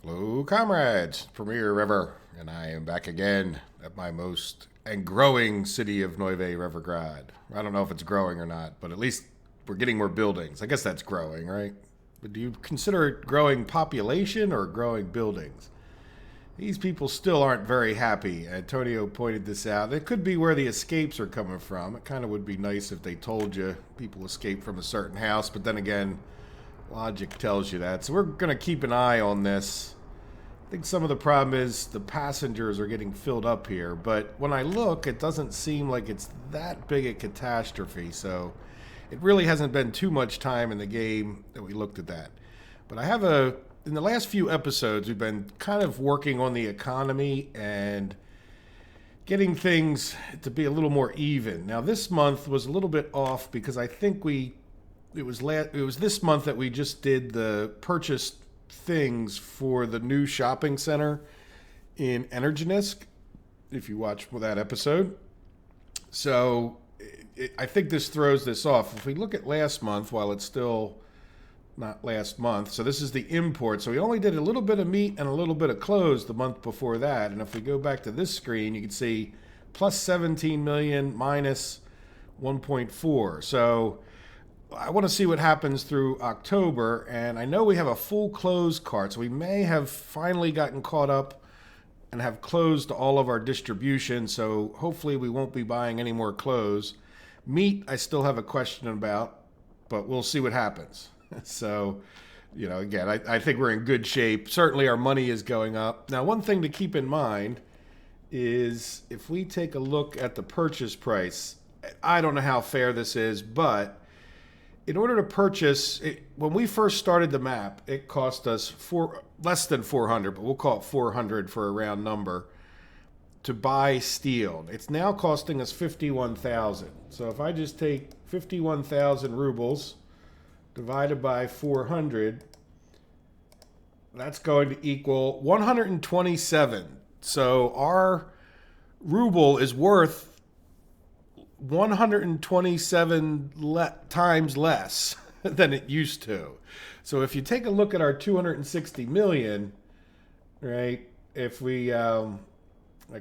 Hello, comrades. Premier River, and I am back again at my most and growing city of Neuve Revergrad. I don't know if it's growing or not, but at least we're getting more buildings. I guess that's growing, right? But do you consider it growing population or growing buildings? These people still aren't very happy. Antonio pointed this out. It could be where the escapes are coming from. It kind of would be nice if they told you people escaped from a certain house, but then again, logic tells you that. So we're going to keep an eye on this. I think some of the problem is the passengers are getting filled up here, but when I look, it doesn't seem like it's that big a catastrophe. So it really hasn't been too much time in the game that we looked at that. But in the last few episodes, we've been kind of working on the economy and getting things to be a little more even. Now, this month was a little bit off because I think it was this month that we just did the purchased things for the new shopping center in Energenisk, if you watched that episode. So I think this throws this off. If we look at last month, while it's still not last month, so this is the import. So we only did a little bit of meat and a little bit of clothes the month before that. And if we go back to this screen, you can see plus 17 million minus 1.4. So I want to see what happens through October, and I know we have a full clothes cart, so we may have finally gotten caught up and have closed all of our distribution, so hopefully we won't be buying any more clothes. Meat, I still have a question about, but we'll see what happens. So, again, I think we're in good shape. Certainly our money is going up. Now, one thing to keep in mind is if we take a look at the purchase price, I don't know how fair this is, but in order to purchase, when we first started the map, it cost us less than 400, but we'll call it 400 for a round number, to buy steel. It's now costing us 51,000. So if I just take 51,000 rubles divided by 400, that's going to equal 127. So our ruble is worth 127 times less than it used to. So if you take a look at our 260 million, right? If we, I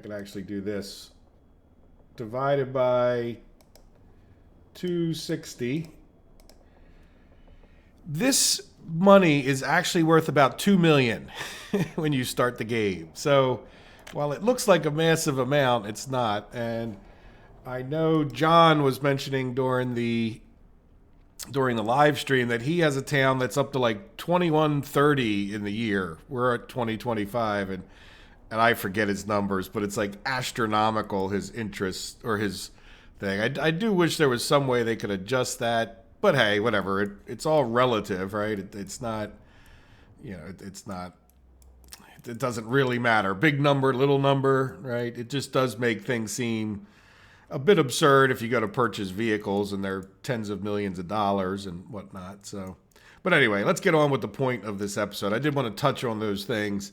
can actually do this, divided by 260, this money is actually worth about 2 million when you start the game. So while it looks like a massive amount, it's not. And I know John was mentioning during the live stream that he has a town that's up to like 2130 in the year. We're at 2025, and I forget his numbers, but it's like astronomical, his interest or his thing. I do wish there was some way they could adjust that, but hey, whatever. It's all relative, right? It's not, it's not. It doesn't really matter. Big number, little number, right? It just does make things seem a bit absurd if you go to purchase vehicles and they're tens of millions of dollars and whatnot. So, but anyway, let's get on with the point of this episode. I did want to touch on those things.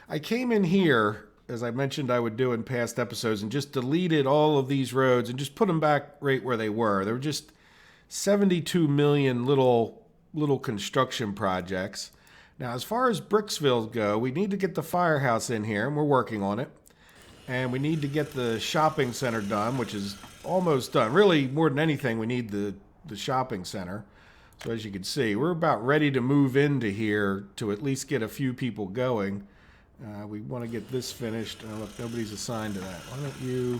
I came in here, as I mentioned I would do in past episodes, and just deleted all of these roads and just put them back right where they were. There were just 72 million little construction projects. Now, as far as Bricksville go, we need to get the firehouse in here, and we're working on it. And we need to get the shopping center done, which is almost done. Really, more than anything, we need the shopping center. So as you can see, we're about ready to move into here to at least get a few people going. We want to get this finished. Look, nobody's assigned to that. Why don't you...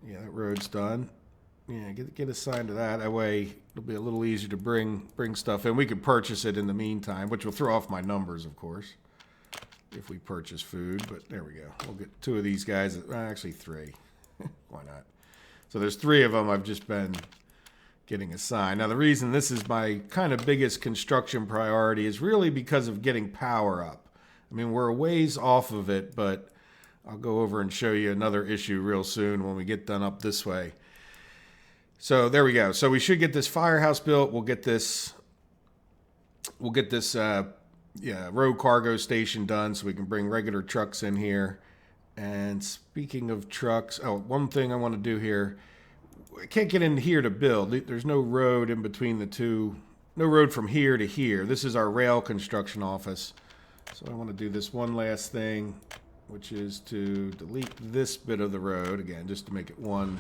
Yeah, that road's done. Yeah, get assigned to that. That way, it'll be a little easier to bring stuff in. We could purchase it in the meantime, which will throw off my numbers, of course, if we purchase food. But there we go. We'll get two of these guys. Actually, three. Why not? So there's three of them I've just been getting assigned. Now, the reason this is my kind of biggest construction priority is really because of getting power up. I mean, we're a ways off of it, but I'll go over and show you another issue real soon when we get done up this way. So there we go. So we should get this firehouse built. We'll get this road cargo station done so we can bring regular trucks in here. And speaking of trucks, one thing I want to do here, I can't get in here to build. There's no road in between the two, no road from here to here. This is our rail construction office. So I want to do this one last thing, which is to delete this bit of the road, again, just to make it one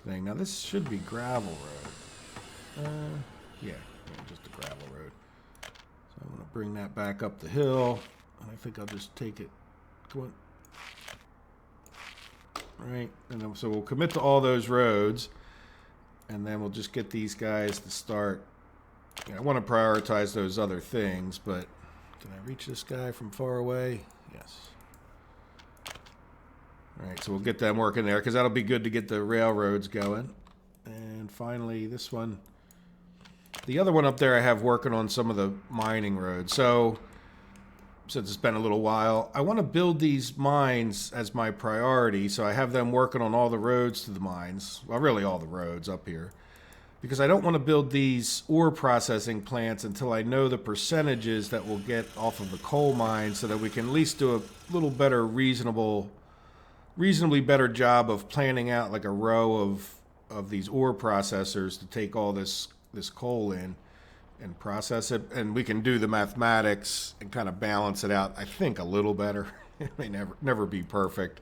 thing. Now this should be gravel road. Yeah, just a gravel road. So I'm going to bring that back up the hill, and I think I'll just take it. Come on. Right, and then, so we'll commit to all those roads, and then we'll just get these guys to start. I want to prioritize those other things, but can I reach this guy from far away? Yes. All right, so we'll get them working there, because that'll be good to get the railroads going. And finally, this one. The other one up there I have working on some of the mining roads. So, since it's been a little while, I want to build these mines as my priority, so I have them working on all the roads to the mines. Well, really all the roads up here. Because I don't want to build these ore processing plants until I know the percentages that we'll get off of the coal mines, so that we can at least do a little better, reasonably better job of planning out like a row of these ore processors to take all this coal in and process it, and we can do the mathematics and kind of balance it out, I think, a little better. It may never be perfect,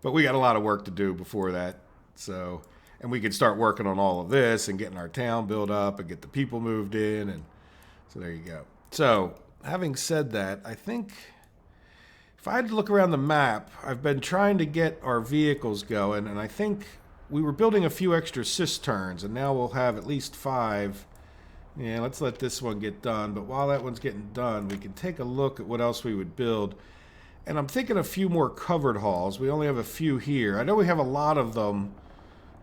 but we got a lot of work to do before that. So, and we can start working on all of this and getting our town built up and get the people moved in, and so there you go. So, having said that, I think if I had to look around the map, I've been trying to get our vehicles going, and I think we were building a few extra cisterns, and now we'll have at least 5. Yeah, let's let this one get done. But while that one's getting done, we can take a look at what else we would build. And I'm thinking a few more covered halls. We only have a few here. I know we have a lot of them,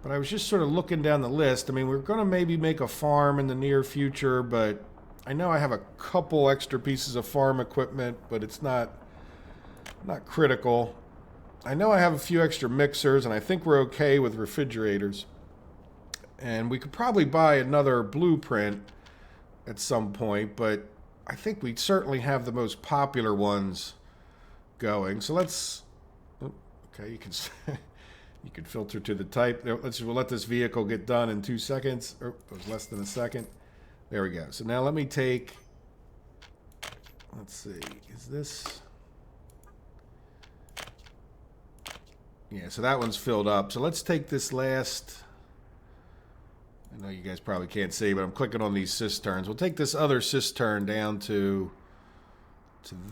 but I was just sort of looking down the list. I mean, we're going to maybe make a farm in the near future, but I know I have a couple extra pieces of farm equipment, but it's not critical. I know I have a few extra mixers, and I think we're okay with refrigerators. And we could probably buy another blueprint at some point, but I think we certainly have the most popular ones going. So let's, okay, you can filter to the type. We'll let this vehicle get done in 2 seconds. Or it was less than a second. There we go. So now let me take, let's see, is this, yeah, so that one's filled up. So let's take this last, I know you guys probably can't see, but I'm clicking on these cisterns. We'll take this other cistern down to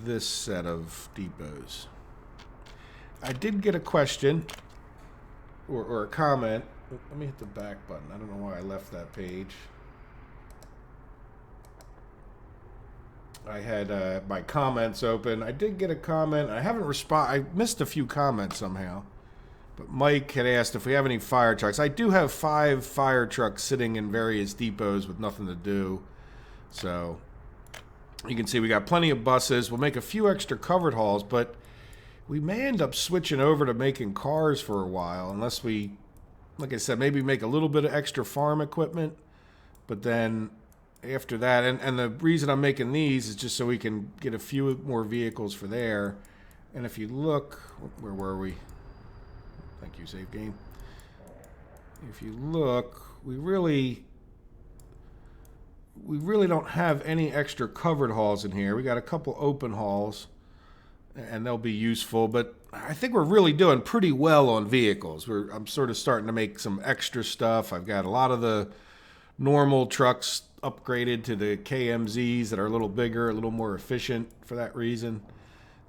this set of depots. I did get a question or a comment. Let me hit the back button. I don't know why I left that page. I had my comments open. I did get a comment. I haven't I missed a few comments somehow. But Mike had asked if we have any fire trucks. I do have 5 fire trucks sitting in various depots with nothing to do. So you can see we got plenty of buses. We'll make a few extra covered hauls, but we may end up switching over to making cars for a while, unless we, like I said, maybe make a little bit of extra farm equipment. But then after that, and the reason I'm making these is just so we can get a few more vehicles for there. And if you look, where were we? Thank you, save game. If you look, we really don't have any extra covered hauls in here. We got a couple open hauls, and they'll be useful, but I think we're really doing pretty well on vehicles. I'm sort of starting to make some extra stuff. I've got a lot of the normal trucks upgraded to the KMZs that are a little bigger, a little more efficient for that reason.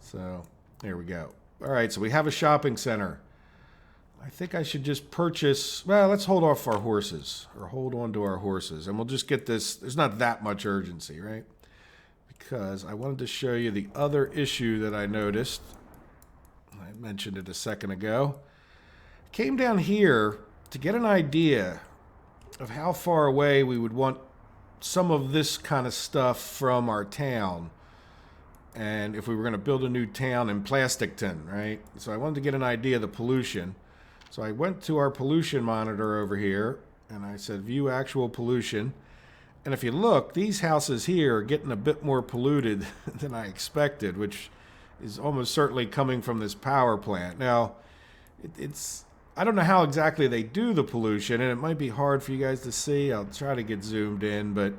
So there we go. All right, so we have a shopping center. I think I should just purchase, well, let's hold off our horses, or hold on to our horses, and we'll just get this. There's not that much urgency, right? Because I wanted to show you the other issue that I noticed. I mentioned it a second ago. I came down here to get an idea of how far away we would want some of this kind of stuff from our town. And if we were going to build a new town in Plasticton, right? So I wanted to get an idea of the pollution. So I went to our pollution monitor over here, and I said, view actual pollution. And if you look, these houses here are getting a bit more polluted than I expected, which is almost certainly coming from this power plant. Now, I don't know how exactly they do the pollution, and it might be hard for you guys to see. I'll try to get zoomed in, but,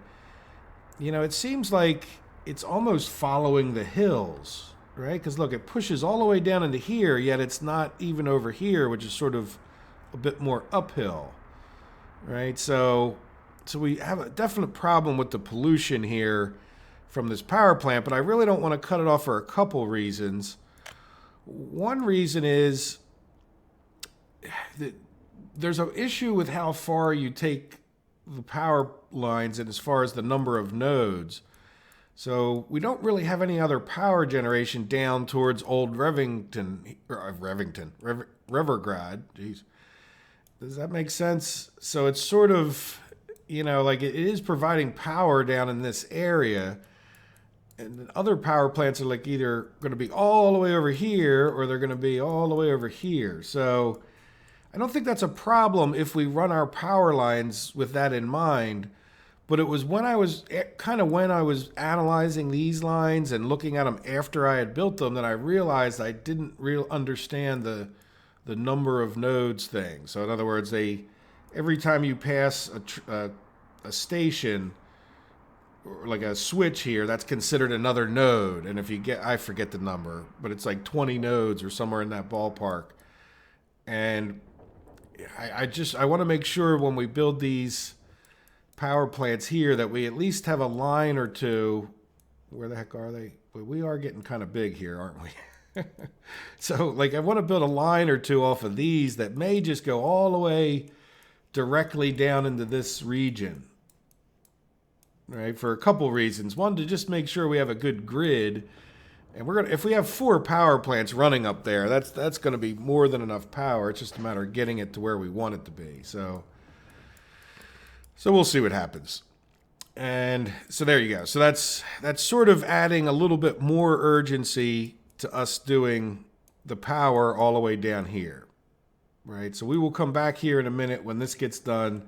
you know, it seems like it's almost following the hills, right? Because look, it pushes all the way down into here, yet it's not even over here, which is sort of a bit more uphill, right? So we have a definite problem with the pollution here from this power plant, but I really don't want to cut it off for a couple reasons. One reason is that there's an issue with how far you take the power lines and as far as the number of nodes. So we don't really have any other power generation down towards old Revergrad. Jeez. Does that make sense? So it's sort of, like it is providing power down in this area. And other power plants are like either going to be all the way over here or they're going to be all the way over here. So I don't think that's a problem if we run our power lines with that in mind. But it was when I was analyzing these lines and looking at them after I had built them that I realized I didn't understand the number of nodes thing. So in other words, every time you pass a station, or like a switch here, that's considered another node. And if you I forget the number, but it's like 20 nodes or somewhere in that ballpark. And I want to make sure when we build these power plants here that we at least have a line or two. Where the heck are they? We are getting kind of big here, aren't we? So like I want to build a line or two off of these that may just go all the way directly down into this region, right? For a couple reasons. One, to just make sure we have a good grid. And if we have 4 power plants running up there, that's going to be more than enough power. It's just a matter of getting it to where we want it to be. So we'll see what happens. And so there you go. So that's sort of adding a little bit more urgency to us doing the power all the way down here, right? So we will come back here in a minute when this gets done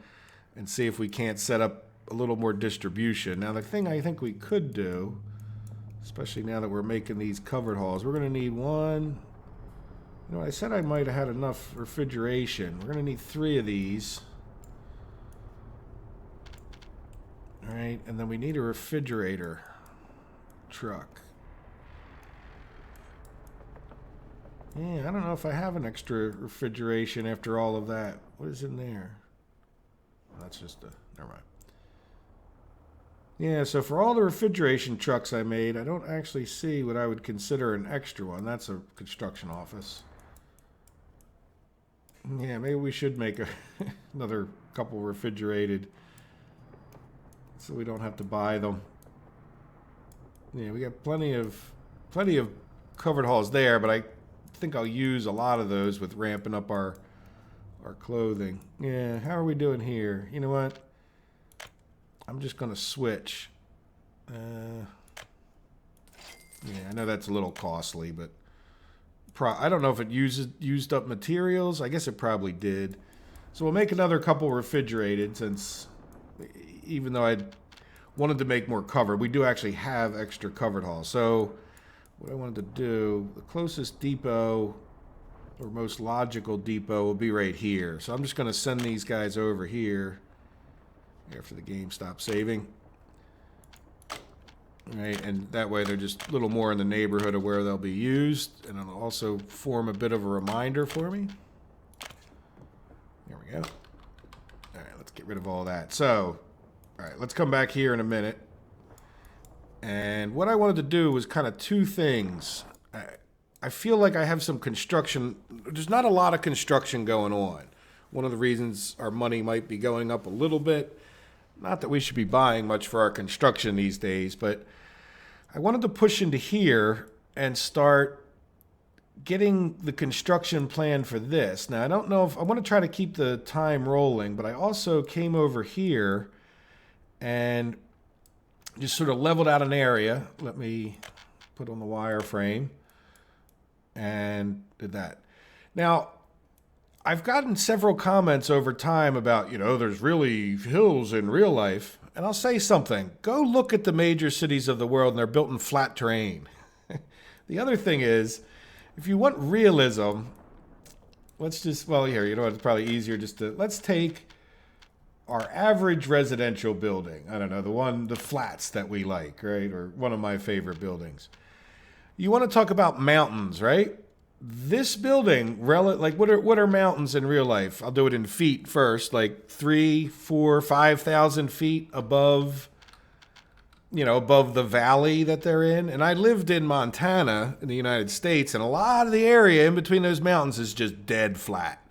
and see if we can't set up a little more distribution. Now, the thing I think we could do, especially now that we're making these covered halls, we're going to need one. I said I might have had enough refrigeration. We're going to need 3 of these. All right, and then we need a refrigerator truck. Yeah, I don't know if I have an extra refrigeration after all of that. What is in there? That's just never mind. Yeah, so for all the refrigeration trucks I made, I don't actually see what I would consider an extra one. That's a construction office. Yeah, maybe we should make another couple refrigerated so we don't have to buy them. Yeah, we got plenty of covered halls there, but I think I'll use a lot of those with ramping up our clothing. Yeah, how are we doing here? You know what? I'm just going to switch. Yeah, I know that's a little costly, but I don't know if it used up materials. I guess it probably did. So we'll make another couple refrigerated since even though I wanted to make more covered, we do actually have extra covered halls. So what I wanted to do, the closest depot or most logical depot will be right here. So I'm just going to send these guys over here after the game stops saving. Right, and that way they're just a little more in the neighborhood of where they'll be used, and it'll also form a bit of a reminder for me. There we go. All right, let's get rid of all that. So, all right, let's come back here in a minute. And what I wanted to do was kind of 2 things. I feel like I have some construction. There's not a lot of construction going on. One of the reasons our money might be going up a little bit, not that we should be buying much for our construction these days, but I wanted to push into here and start getting the construction plan for this. Now, I don't know if I want to try to keep the time rolling, but I also came over here and just sort of leveled out an area. Let me put on the wireframe and did that. Now, I've gotten several comments over time about, there's really hills in real life. And I'll say something. Go look at the major cities of the world and they're built in flat terrain. The other thing is, if you want realism, let's just, here, it's probably easier just to, let's take our average residential building, I don't know, the flats that we like, right? Or one of my favorite buildings. You want to talk about mountains, right? This building, like what are mountains in real life? I'll do it in feet first, like 3, 4, 5,000 feet above, above the valley that they're in. And I lived in Montana in the United States, and a lot of the area in between those mountains is just dead flat.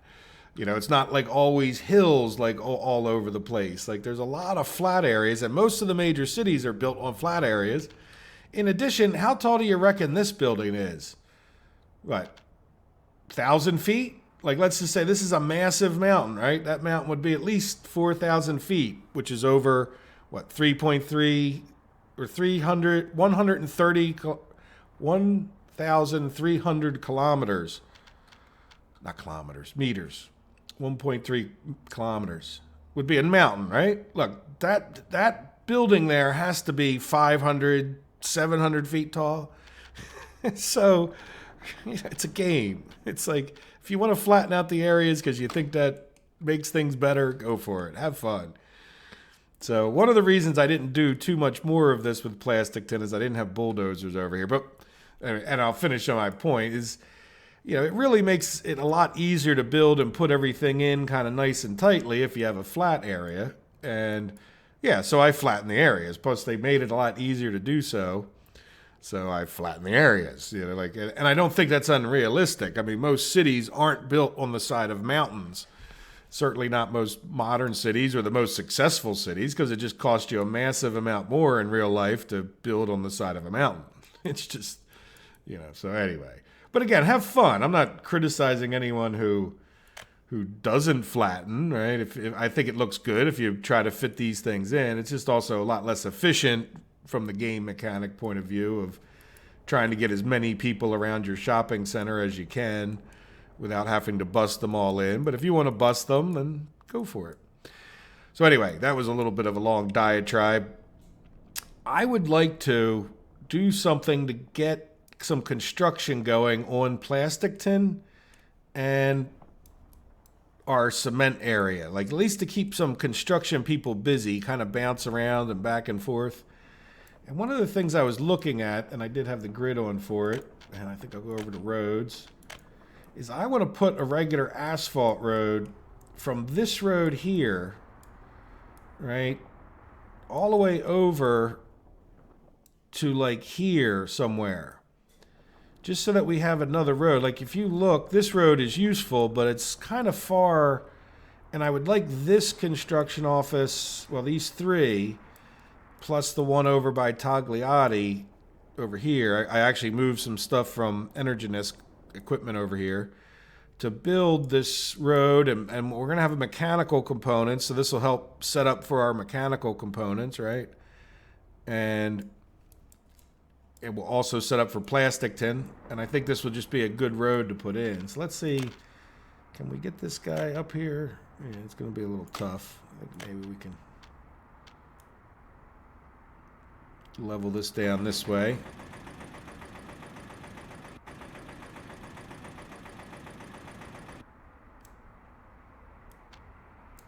It's not like always hills like all over the place. Like there's a lot of flat areas, and most of the major cities are built on flat areas. In addition, how tall do you reckon this building is? What, 1,000 feet? Like let's just say this is a massive mountain, right? That mountain would be at least 4,000 feet, which is over, what, 3.3 or 300, 130, 1,300 kilometers. Not kilometers, meters. 1.3 kilometers would be a mountain, right? Look, that building there has to be 500, 700 feet tall. So it's a game. It's like if you want to flatten out the areas because you think that makes things better, go for it. Have fun. So one of the reasons I didn't do too much more of this with plastic tin is I didn't have bulldozers over here. But and I'll finish on my point is, it really makes it a lot easier to build and put everything in kind of nice and tightly if you have a flat area. And yeah, so I flattened the areas. Plus, they made it a lot easier to do so. So I flattened the areas. And I don't think that's unrealistic. I mean, most cities aren't built on the side of mountains. Certainly not most modern cities or the most successful cities, because it just costs you a massive amount more in real life to build on the side of a mountain. It's just, so anyway. But again, have fun. I'm not criticizing anyone who doesn't flatten, right? If I think it looks good if you try to fit these things in. It's just also a lot less efficient from the game mechanic point of view of trying to get as many people around your shopping center as you can without having to bust them all in. But if you want to bust them, then go for it. So anyway, that was a little bit of a long diatribe. I would like to do something to get some construction going on plastic tin and our cement area, like at least to keep some construction people busy, kind of bounce around and back and forth. And one of the things I was looking at, and I did have the grid on for it, and I think I'll go over to roads, is I want to put a regular asphalt road from this road here, right, all the way over to like here somewhere. Just so that we have another road. Like if you look, this road is useful, but it's kind of far. And I would like this construction office, well, these three, plus the one over by Tagliati over here. I actually moved some stuff from Energinus equipment over here to build this road. And we're going to have a mechanical component. So this will help set up for our mechanical components, right? And it will also set up for plastic tin, and I think this will just be a good road to put in. So let's see, can we get this guy up here? Yeah, it's going to be a little tough. I think maybe we can level this down this way.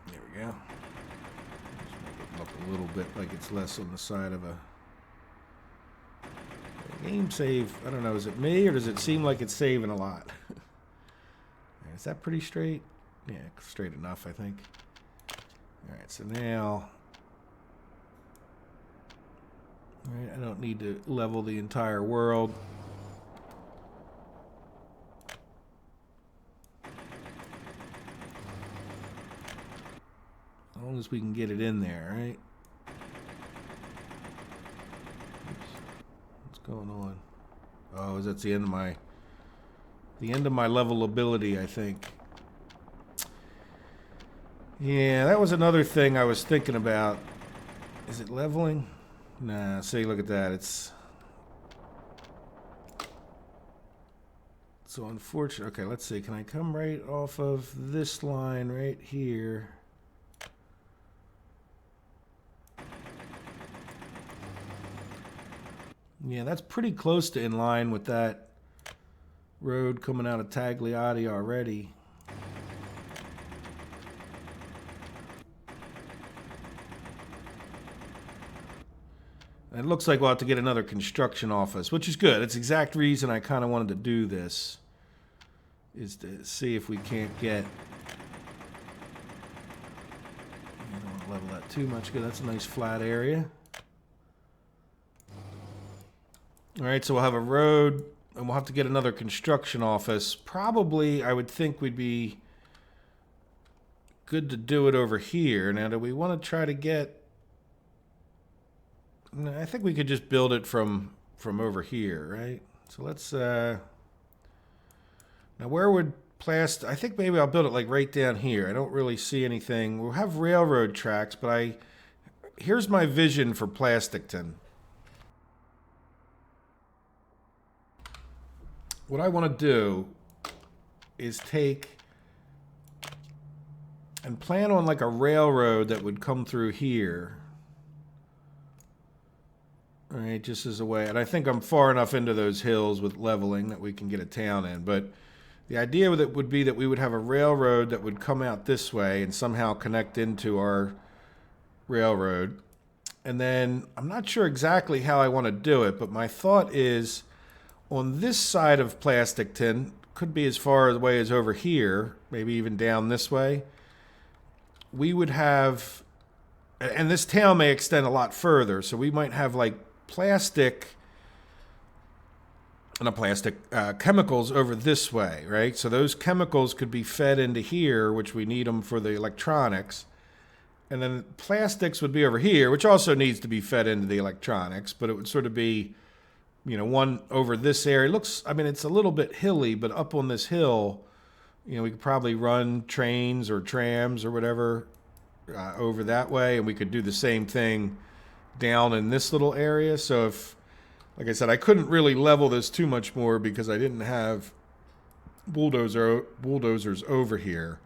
There we go. Just make it look a little bit like it's less on the side of a game save. I don't know, is it me or does it seem like it's saving a lot? Is that pretty straight? Yeah, straight enough, I think. Alright, so now I don't need to level the entire world. As long as we can get it in there, right? Going on. Oh, is that the end of my level ability, I think. Yeah, that was another thing I was thinking about. Is it leveling? Nah, see, look at that. It's so unfortunate. Okay, let's see. Can I come right off of this line right here? Yeah, that's pretty close to in line with that road coming out of Tagliati already. And it looks like we'll have to get another construction office, which is good. It's the exact reason I kind of wanted to do this, is to see if we can't get... I don't want to level that too much. Good, that's a nice flat area. All right, so we'll have a road, and we'll have to get another construction office. Probably, I would think we'd be good to do it over here. Now, do we want to try to get... I think we could just build it from over here, right? So let's... Now, where would plastic... I think maybe I'll build it like right down here. I don't really see anything. We'll have railroad tracks, but here's my vision for Plasticton. What I want to do is take and plan on like a railroad that would come through here. All right, just as a way. And I think I'm far enough into those hills with leveling that we can get a town in. But the idea with it would be that we would have a railroad that would come out this way and somehow connect into our railroad. And then I'm not sure exactly how I want to do it, but my thought is... on this side of Plasticton, could be as far away as over here, maybe even down this way, we would have, and this town may extend a lot further, so we might have like chemicals over this way, right? So those chemicals could be fed into here, which we need them for the electronics. And then plastics would be over here, which also needs to be fed into the electronics, but it would sort of be, you know, one over this area. It looks, I mean, it's a little bit hilly, but up on this hill, you know, we could probably run trains or trams or whatever over that way, and we could do the same thing down in this little area. So if, like I said, I couldn't really level this too much more because I didn't have bulldozers over here.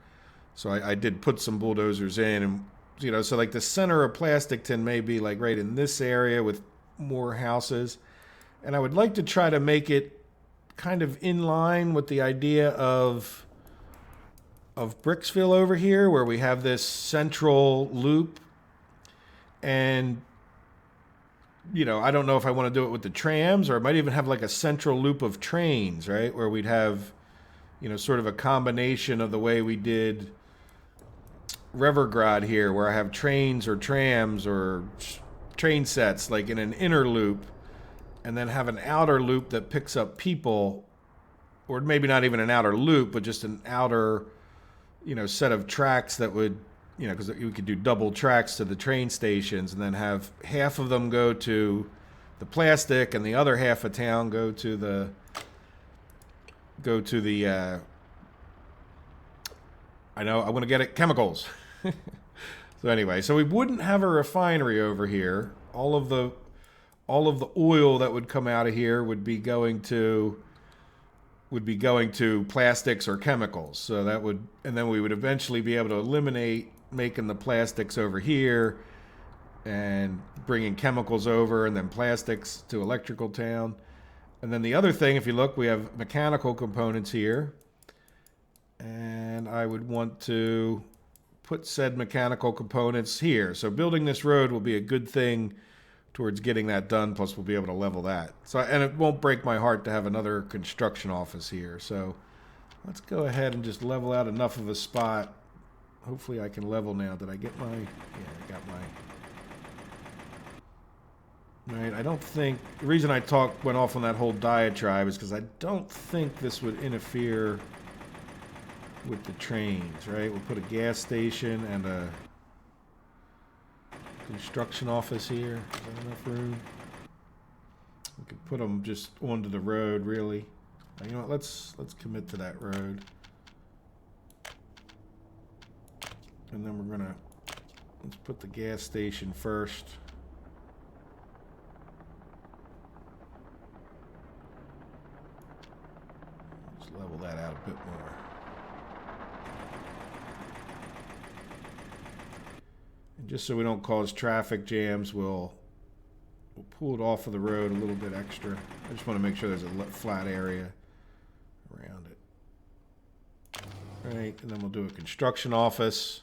So I did put some bulldozers in, and, you know, so like the center of Plasticton may be like right in this area with more houses. And I would like to try to make it kind of in line with the idea of Bricksville over here, where we have this central loop. And, you know, I don't know if I want to do it with the trams, or I might even have like a central loop of trains, right? Where we'd have, you know, sort of a combination of the way we did Revergrad here, where I have trains or trams or train sets like in an inner loop, and then have an outer loop that picks up people, or maybe not even an outer loop, but just an outer, you know, set of tracks that would, you know, because we could do double tracks to the train stations, and then have half of them go to the plastic and the other half of town go to the I know, I want to get it, chemicals. So anyway, so we wouldn't have a refinery over here. All of the oil that would come out of here would be going to plastics or chemicals. So that would, and then we would eventually be able to eliminate making the plastics over here and bringing chemicals over, and then plastics to electrical town. And then the other thing, if you look, we have mechanical components here, and I would want to put said mechanical components here. So building this road will be a good thing towards getting that done, plus we'll be able to level that. So, and it won't break my heart to have another construction office here. So let's go ahead and just level out enough of a spot. Hopefully I can level now. Did I get my, yeah, I got my, right, I don't think, the reason I went off on that whole diatribe is because I don't think this would interfere with the trains, right? We'll put a gas station and a construction office here. Is that enough room? We could put them just onto the road, really. You know what? Let's commit to that road, and then let's put the gas station first. Let's level that out a bit more. And just so we don't cause traffic jams, we'll pull it off of the road a little bit extra. I just want to make sure there's a flat area around it. All right, and then we'll do a construction office.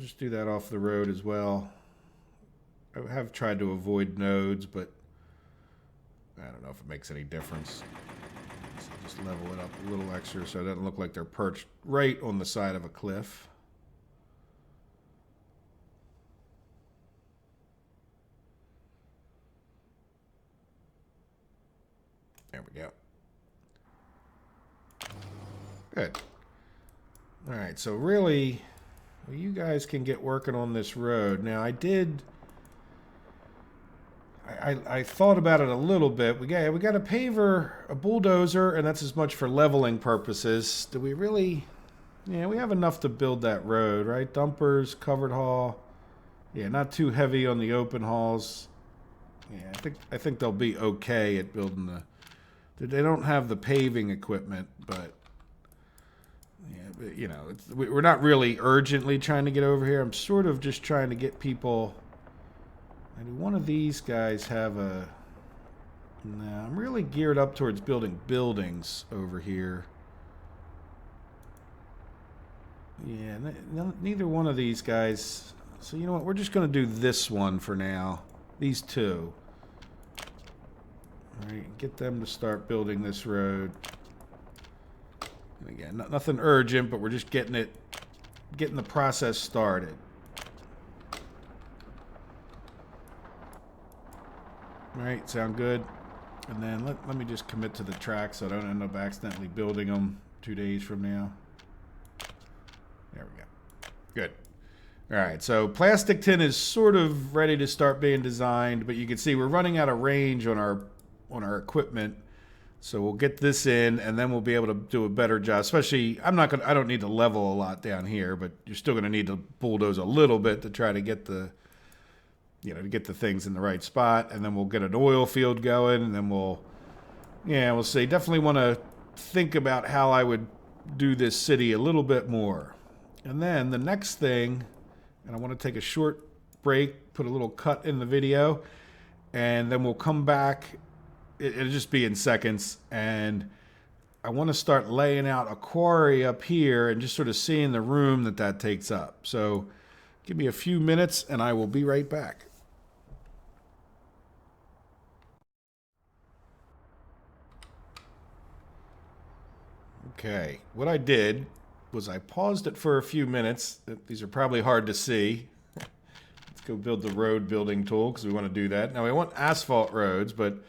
just do that off the road as well. I have tried to avoid nodes, but I don't know if it makes any difference. So just level it up a little extra so it doesn't look like they're perched right on the side of a cliff. There we go. Good. All right, so really, well, you guys can get working on this road. Now, I thought about it a little bit. We got a paver, a bulldozer, and that's as much for leveling purposes. Do we really? Yeah, we have enough to build that road, right? Dumpers, covered haul. Yeah, not too heavy on the open hauls. Yeah, I think they'll be okay at building the. They don't have the paving equipment, but yeah, but, you know, we're not really urgently trying to get over here. I'm sort of just trying to get people. Do one of these guys have a... No, I'm really geared up towards building buildings over here. Yeah, neither one of these guys... So you know what, we're just going to do this one for now. These two. Alright, get them to start building this road. And again, nothing urgent, but we're just getting the process started. Alright, sound good. And then let me just commit to the track so I don't end up accidentally building them 2 days from now. There we go. Good. Alright, so plastic tin is sort of ready to start being designed, but you can see we're running out of range on our equipment. So we'll get this in and then we'll be able to do a better job. Especially I don't need to level a lot down here, but you're still gonna need to bulldoze a little bit to try to get the to get the things in the right spot, and then we'll get an oil field going, and then we'll see. Definitely want to think about how I would do this city a little bit more. And then the next thing, and I want to take a short break, put a little cut in the video, and then we'll come back. It'll just be in seconds, and I want to start laying out a quarry up here and just sort of seeing the room that takes up. So give me a few minutes, and I will be right back. Okay, what I did was I paused it for a few minutes. These are probably hard to see. Let's go build the road building tool because we want to do that. Now we want asphalt roads, but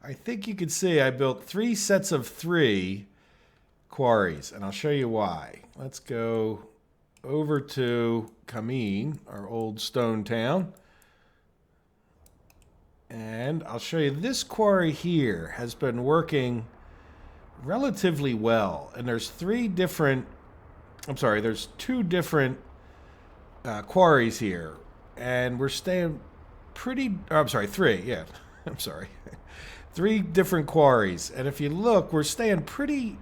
I think you can see I built 3 sets of 3 quarries, and I'll show you why. Let's go over to Kameen, our old stone town. And I'll show you this quarry here has been working relatively well. And there's 2 different quarries here. And we're staying pretty, 3, yeah. I'm sorry. 3 different quarries. And if you look, we're staying pretty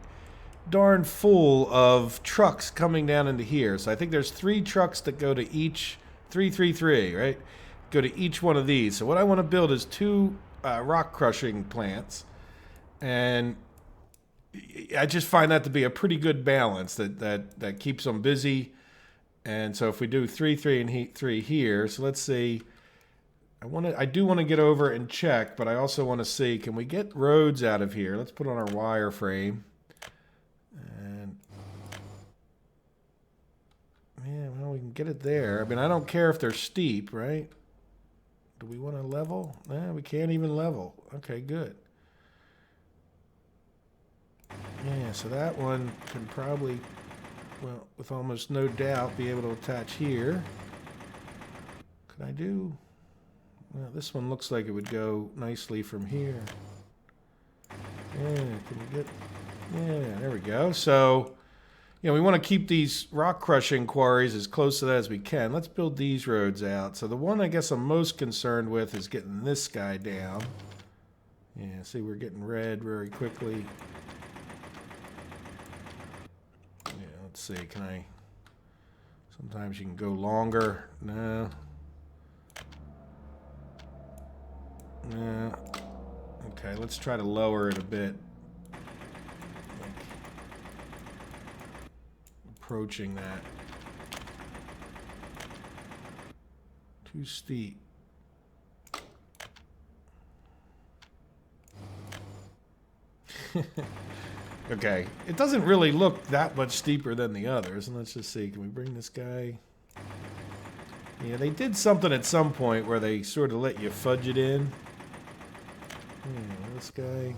darn full of trucks coming down into here. So I think there's 3 trucks that go to each, 333, right? Go to each one of these. So what I want to build is 2 rock crushing plants. And I just find that to be a pretty good balance that keeps them busy. And so if we do 3, 3, and 3 here, so let's see. I do want to get over and check, but I also want to see, can we get roads out of here? Let's put on our wireframe. And yeah, well, we can get it there. I mean, I don't care if they're steep, right? Do we want to level? Nah, we can't even level. Okay, good. Yeah, so that one can probably, well, with almost no doubt, be able to attach here. Could I do? Well, this one looks like it would go nicely from here. Yeah, can we get? Yeah, there we go. So, we want to keep these rock crushing quarries as close to that as we can. Let's build these roads out. So the one I guess I'm most concerned with is getting this guy down. Yeah, see, we're getting red very quickly. Yeah, let's see, can I... Sometimes you can go longer. No. No. Okay, let's try to lower it a bit. Approaching that. Too steep. Okay, it doesn't really look that much steeper than the others. And let's just see, can we bring this guy? Yeah, they did something at some point where they sort of let you fudge it in. This guy.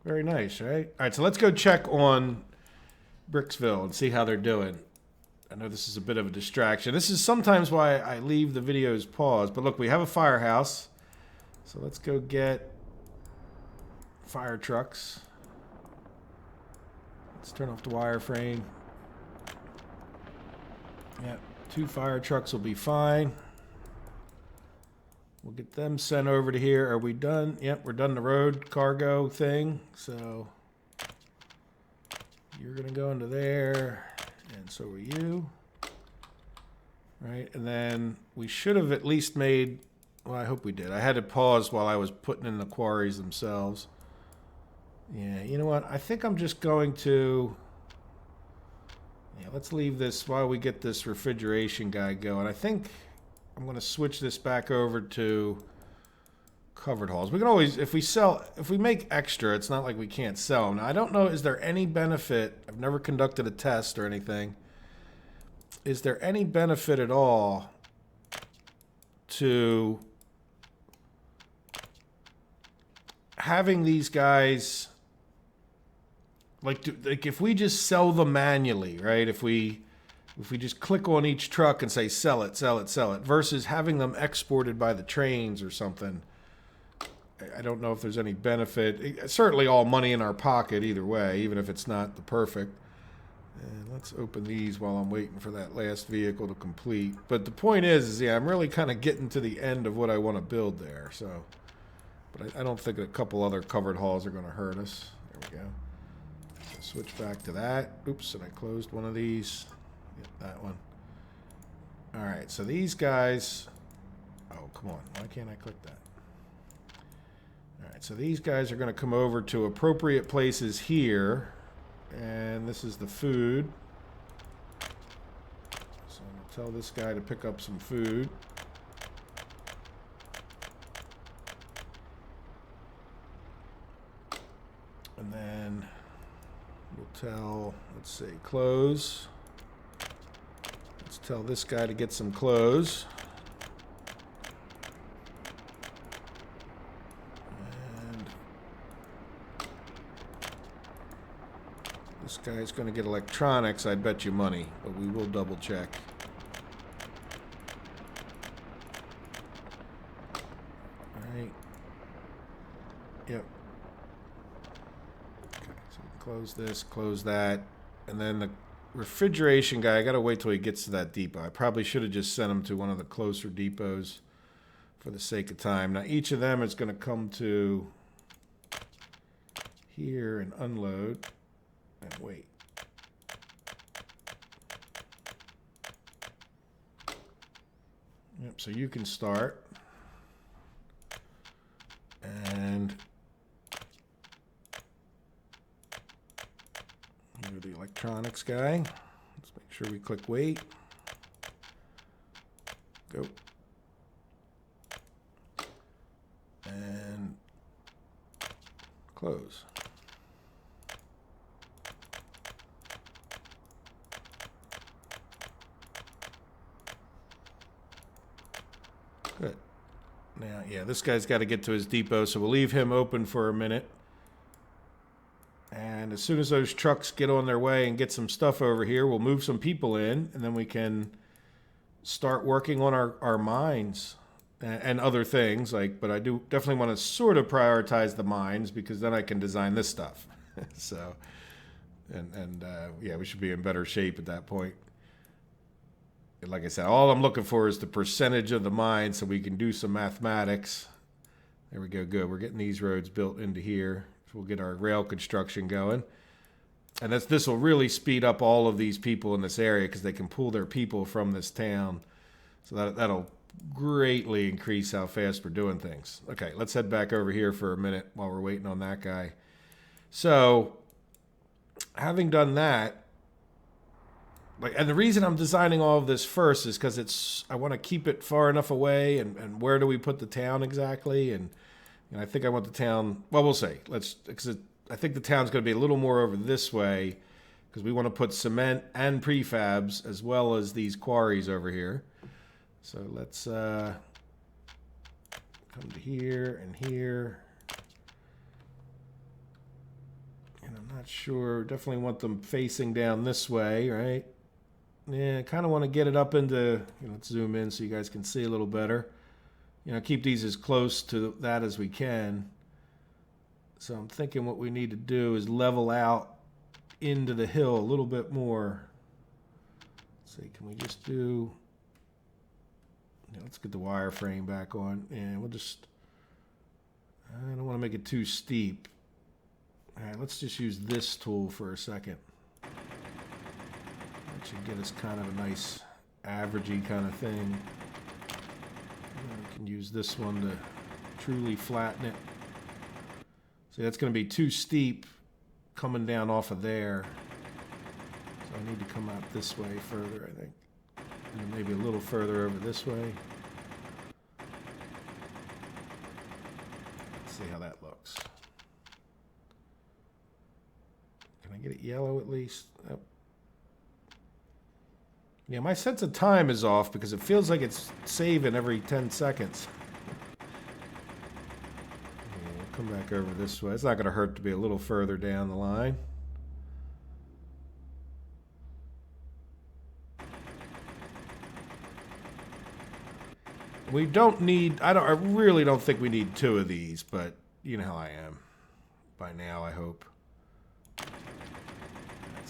Very nice, right? All right, so let's go check on Bricksville and see how they're doing. I know this is a bit of a distraction. This is sometimes why I leave the videos paused. But look, we have a firehouse. So let's go get fire trucks. Let's turn off the wireframe. Yep, 2 fire trucks will be fine. We'll get them sent over to here. Are we done? Yep, we're done the road cargo thing. So you're going to go into there, and so are you. Right, and then we should have at least made, well, I hope we did. I had to pause while I was putting in the quarries themselves. Yeah, you know what? I think I'm just going to, yeah, let's leave this while we get this refrigeration guy going. I think I'm going to switch this back over to covered halls. We can always, if we make extra, it's not like we can't sell them. Now, I don't know, is there any benefit? I've never conducted a test or anything. Is there any benefit at all to having these guys, like if we just sell them manually, right? If we just click on each truck and say sell it, sell it, sell it, versus having them exported by the trains or something. I don't know if there's any benefit. It's certainly all money in our pocket either way, even if it's not the perfect. And let's open these while I'm waiting for that last vehicle to complete. But the point is yeah, I'm really kind of getting to the end of what I want to build there. So, but I don't think a couple other covered halls are going to hurt us. There we go. So switch back to that. Oops, and I closed one of these. Yep, that one. All right, so these guys. Oh, come on. Why can't I click that? All right, so these guys are going to come over to appropriate places here. And this is the food. So I'm going to tell this guy to pick up some food. And then we'll tell, let's see, clothes. Let's tell this guy to get some clothes. This guy's going to get electronics, I'd bet you money, but we will double check. All right. Yep. Okay, so we close this, close that, and then the refrigeration guy, I got to wait till he gets to that depot. I probably should have just sent him to one of the closer depots for the sake of time. Now, each of them is going to come to here and unload. And wait. Yep, so you can start. And you're the electronics guy. Let's make sure we click wait. Go. And close. Good. Now, yeah, this guy's got to get to his depot, so we'll leave him open for a minute. And as soon as those trucks get on their way and get some stuff over here, we'll move some people in, and then we can start working on our mines and other things. But I do definitely want to sort of prioritize the mines because then I can design this stuff. So, yeah, we should be in better shape at that point. Like I said, all I'm looking for is the percentage of the mine so we can do some mathematics. There we go, good. We're getting these roads built into here. So we'll get our rail construction going. And this will really speed up all of these people in this area because they can pull their people from this town. So that'll greatly increase how fast we're doing things. Okay, let's head back over here for a minute while we're waiting on that guy. So, having done that, like, and the reason I'm designing all of this first is because I want to keep it far enough away, and where do we put the town exactly? And I think I want the town. Well, we'll see. Because I think the town's going to be a little more over this way, because we want to put cement and prefabs as well as these quarries over here. So let's come to here and here. And I'm not sure. Definitely want them facing down this way, right? Yeah, I kind of want to get it up into, let's zoom in so you guys can see a little better. Keep these as close to that as we can. So I'm thinking what we need to do is level out into the hill a little bit more. Let's see, can we just do... let's get the wireframe back on, and we'll just... I don't want to make it too steep. All right, let's just use this tool for a second. That should get us kind of a nice averagey kind of thing. We can use this one to truly flatten it. See, that's going to be too steep coming down off of there. So I need to come out this way further, I think. And then maybe a little further over this way. Let's see how that looks. Can I get it yellow at least? Oh. Yeah, my sense of time is off because it feels like it's saving every 10 seconds. Yeah, we'll come back over this way. It's not going to hurt to be a little further down the line. We don't need, I really don't think we need 2 of these, but you know how I am. By now, I hope. So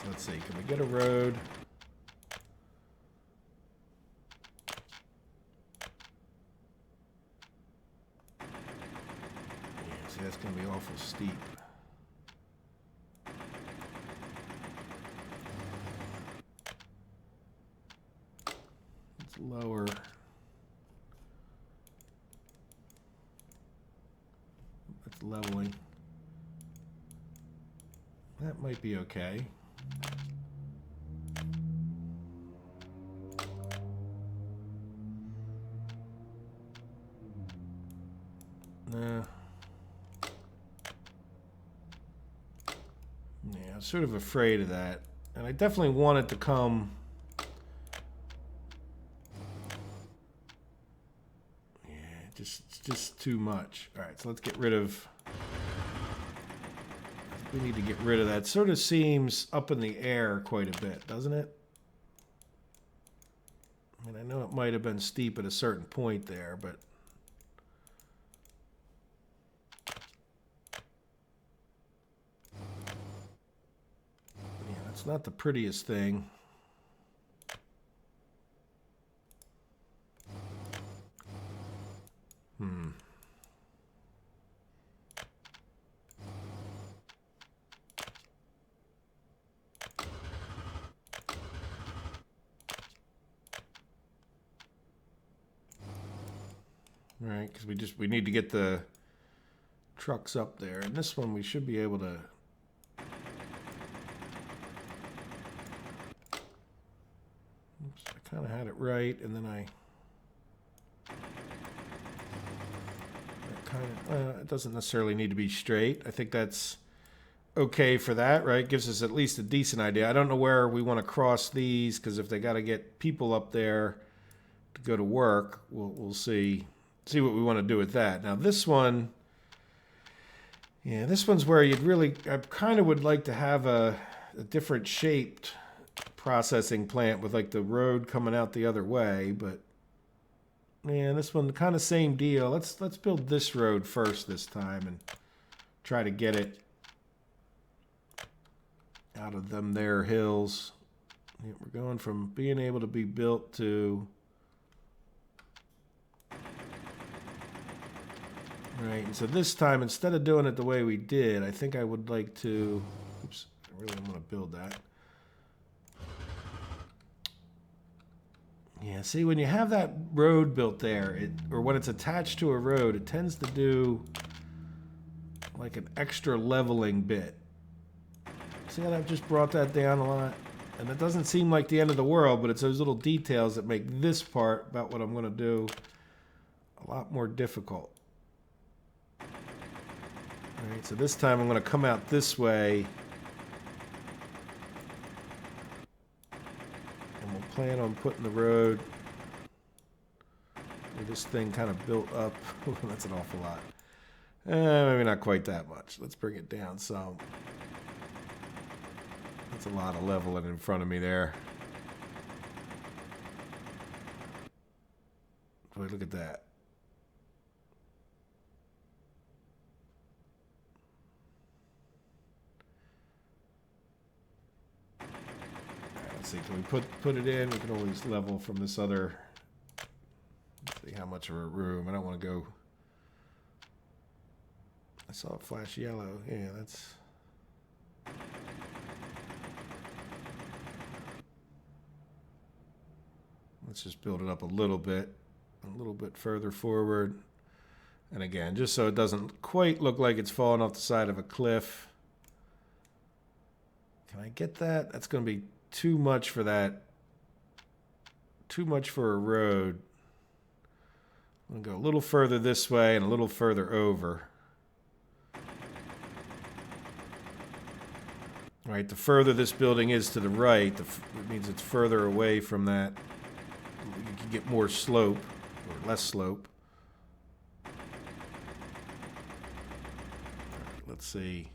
let's see, can we get a road? Yeah, see, that's going to be awful steep. It's lower. That's leveling. That might be okay. Yeah, I was sort of afraid of that. And I definitely want it to come... Yeah, it's just too much. Alright, so let's get rid of... We need to get rid of that. It sort of seems up in the air quite a bit, doesn't it? I mean, I know it might have been steep at a certain point there, but... Yeah, it's not the prettiest thing. Right, because we need to get the trucks up there, and this one we should be able to. Oops, I kind of had it right, and then it doesn't necessarily need to be straight. I think that's okay for that, right? Gives us at least a decent idea. I don't know where we want to cross these, because if they got to get people up there to go to work, we'll see what we want to do with that. Now this one, yeah, this one's where I kind of would like to have a different shaped processing plant with like the road coming out the other way, but yeah, this one kind of same deal. Let's build this road first this time and try to get it out of them there hills. Yeah, we're going from being able to be built to... Right, and so this time, instead of doing it the way we did, I think I would like to... Oops, I really want to build that. Yeah, see, when you have that road built there, or when it's attached to a road, it tends to do like an extra leveling bit. See how that just brought that down a lot? And it doesn't seem like the end of the world, but it's those little details that make this part about what I'm going to do a lot more difficult. All right, so this time I'm going to come out this way. And we'll plan on putting the road where this thing kind of built up. That's an awful lot. Maybe not quite that much. Let's bring it down some. That's a lot of leveling in front of me there. Boy, look at that. Let's see, can we put it in? We can always level from this other. Let's see how much of a room. I don't want to go. I saw it flash yellow. Yeah, that's. Let's just build it up a little bit further forward. And again, just so it doesn't quite look like it's falling off the side of a cliff. Can I get that? That's going to be too much for that. Too much for a road. I'm going to go a little further this way and a little further over. All right, the further this building is to the right, it means it's further away from that. You can get more slope, or less slope. Let's see.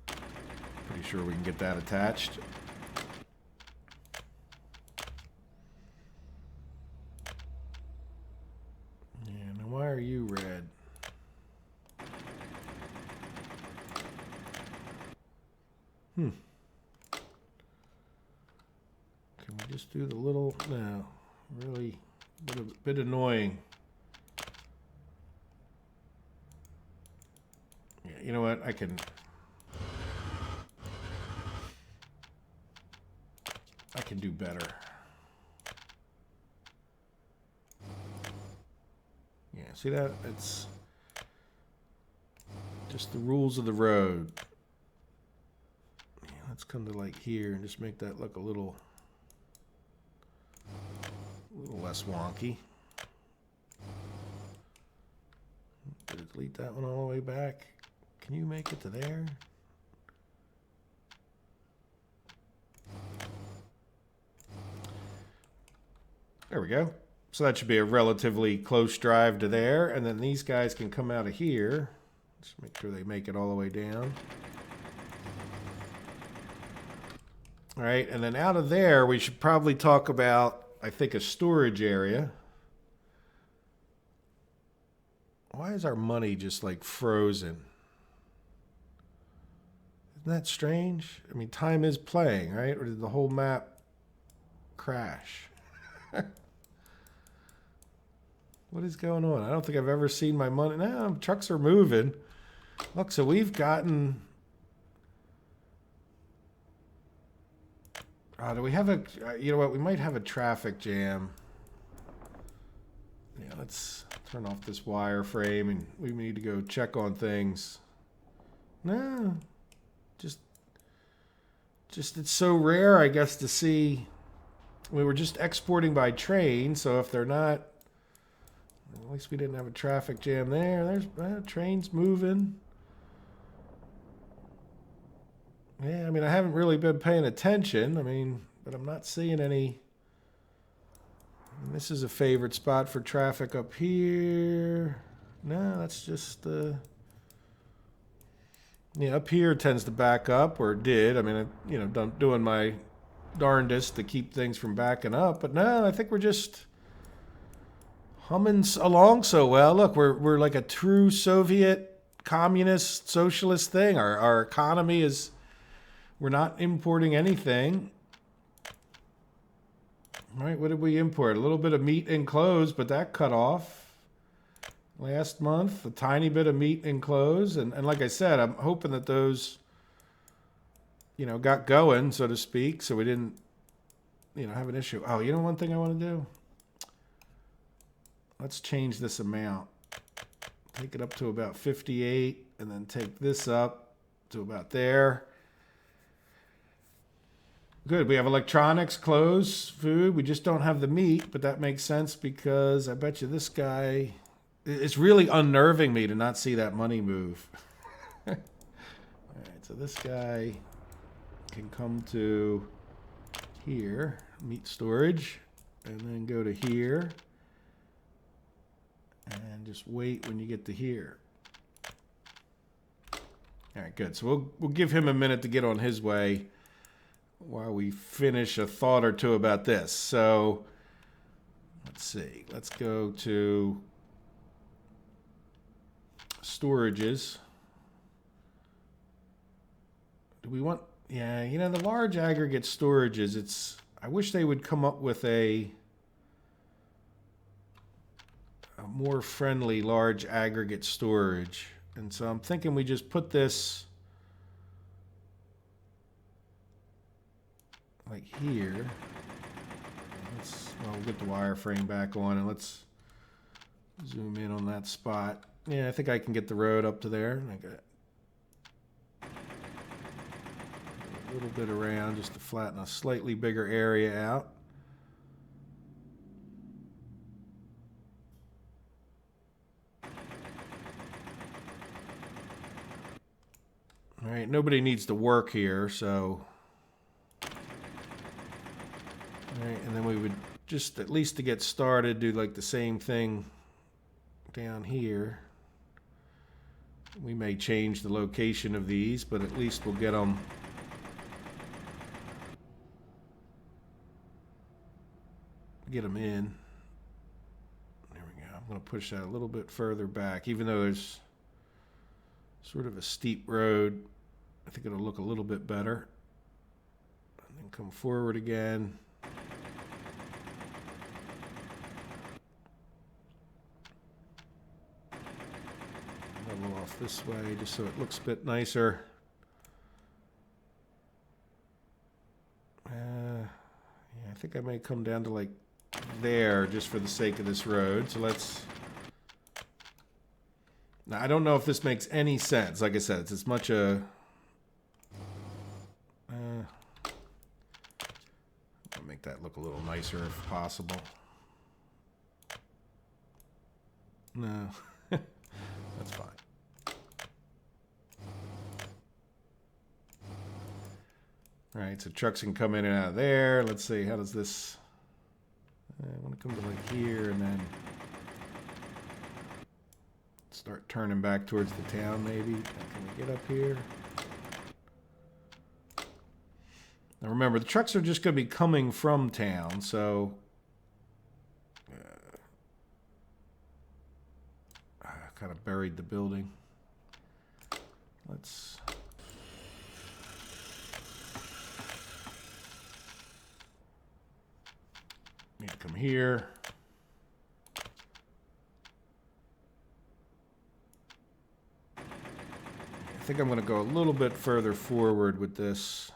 Pretty sure we can get that attached. Yeah, now why are you red? Can we just do the little... No, really bit annoying. Yeah, you know what? I can do better. Yeah, see that? It's just the rules of the road. Yeah, let's come to like here and just make that look a little less wonky. Did it delete that one all the way back? Can you make it to there? There we go. So that should be a relatively close drive to there. And then these guys can come out of here. Just make sure they make it all the way down. All right, and then out of there, we should probably talk about, I think, a storage area. Why is our money just like frozen? Isn't that strange? I mean, time is playing, right? Or did the whole map crash? What is going on? I don't think I've ever seen my money. No, trucks are moving. Look, so we've gotten... do we have a... you know what? We might have a traffic jam. Yeah, let's turn off this wireframe and we need to go check on things. No. Just it's so rare, I guess, to see... We were just exporting by train, so if they're not... At least we didn't have a traffic jam there. There's trains moving. Yeah, I mean, I haven't really been paying attention. I mean, but I'm not seeing any. And this is a favorite spot for traffic up here. No, that's just yeah, up here tends to back up, or it did. I mean, you know, doing my darndest to keep things from backing up. But no, I think we're just humming along so well. Look, we're like a true Soviet communist socialist thing. Our economy is, we're not importing anything. All right, what did we import? A little bit of meat and clothes, but that cut off last month. A tiny bit of meat and clothes. And like I said, I'm hoping that those, you know, got going, so to speak, so we didn't, you know, have an issue. Oh, you know one thing I want to do? Let's change this amount. Take it up to about 58, and then take this up to about there. Good. We have electronics, clothes, food. We just don't have the meat, but that makes sense because I bet you this guy. It's really unnerving me to not see that money move. All right, so this guy can come to here, meat storage, and then go to here, and just wait when you get to here. All right, good. So we'll give him a minute to get on his way while we finish a thought or two about this. So let's see. Let's go to storages. Do we want? Yeah, you know, the large aggregate storages. I wish they would come up with a more friendly large aggregate storage. And so I'm thinking we just put this like here. We'll get the wireframe back on and let's zoom in on that spot. Yeah, I think I can get the road up to there. I got a little bit around just to flatten a slightly bigger area out. All right, nobody needs to work here, so. All right, and then we would just, at least to get started, do like the same thing down here. We may change the location of these, but at least we'll get them in. There we go. I'm going to push that a little bit further back, even though there's sort of a steep road. I think it'll look a little bit better. And then come forward again. Level off this way just so it looks a bit nicer. Yeah, I think I may come down to like there just for the sake of this road. So let's. Now, I don't know if this makes any sense. Like I said, it's as much a. I'll make that look a little nicer if possible. No, that's fine. All right, so trucks can come in and out of there. Let's see, how does this. I want to come to like here and then start turning back towards the town maybe. Can we get up here? Now remember, the trucks are just going to be coming from town, so I kind of buried the building. Let's need to come here. I think I'm going to go a little bit further forward with this.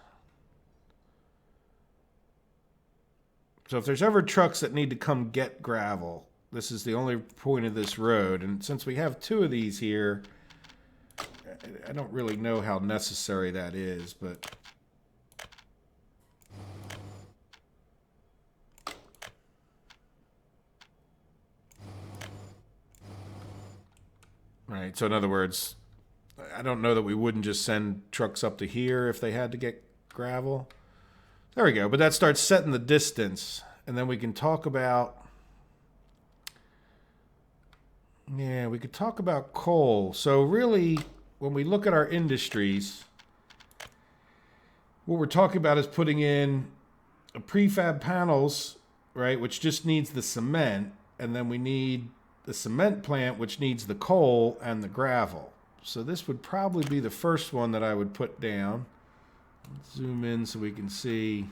So if there's ever trucks that need to come get gravel, this is the only point of this road. And since we have two of these here, I don't really know how necessary that is, but. Right, so in other words, I don't know that we wouldn't just send trucks up to here if they had to get gravel. There we go, but that starts setting the distance, and then we can talk about, we could talk about coal. So really, when we look at our industries, what we're talking about is putting in a prefab panels, right, which just needs the cement, and then we need the cement plant, which needs the coal and the gravel. So this would probably be the first one that I would put down. Let's zoom in so we can see.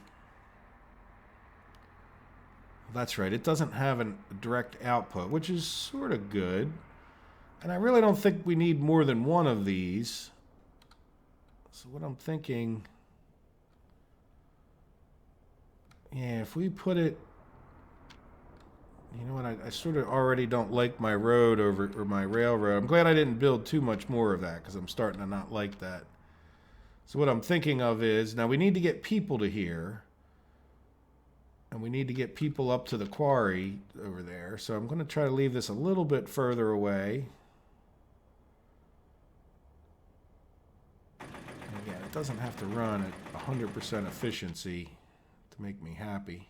That's right, it doesn't have a direct output, which is sort of good. And I really don't think we need more than one of these. So what I'm thinking, yeah, if we put it, you know what, I sort of already don't like my road or my railroad. I'm glad I didn't build too much more of that because I'm starting to not like that. So what I'm thinking of is, now we need to get people to here. And we need to get people up to the quarry over there. So I'm going to try to leave this a little bit further away. And again, it doesn't have to run at 100% efficiency to make me happy.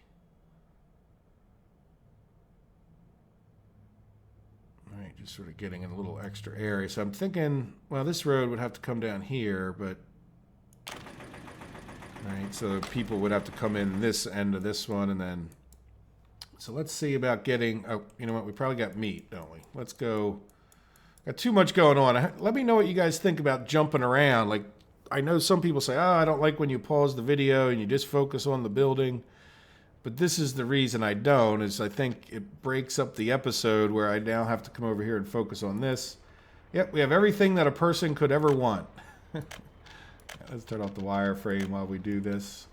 All right, just sort of getting in a little extra area. So I'm thinking, well, this road would have to come down here, but... Right, so people would have to come in this end of this one, and then... So let's see about getting... Oh, you know what? We probably got meat, don't we? Let's go... Got too much going on. Let me know what you guys think about jumping around. Like, I know some people say, oh, I don't like when you pause the video and you just focus on the building. But this is the reason I don't, is I think it breaks up the episode where I now have to come over here and focus on this. Yep, we have everything that a person could ever want. Let's turn off the wireframe while we do this.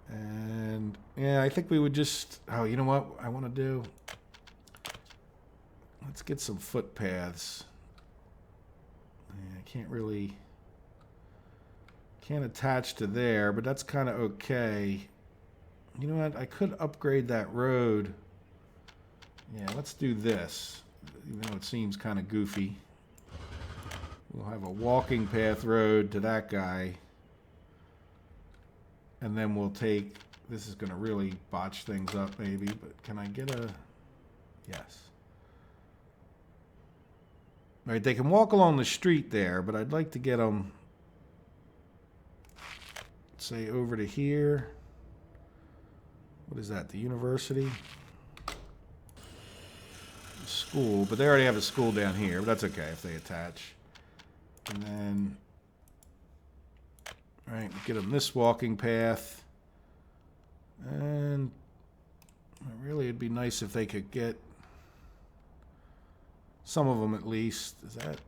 And yeah, I think we would just, oh, you know what I want to do? Let's get some footpaths. Yeah, I can't attach to there, but that's kind of okay. You know what? I could upgrade that road. Yeah, let's do this, even though it seems kind of goofy. We'll have a walking path road to that guy. And then we'll take... This is going to really botch things up, maybe. But can I get a... Yes. All right, they can walk along the street there, but I'd like to get them... say, over to here. What is that? The university? The school. But they already have a school down here. But that's okay if they attach. And then, all right, we get them this walking path. And really, it'd be nice if they could get some of them at least. Is that?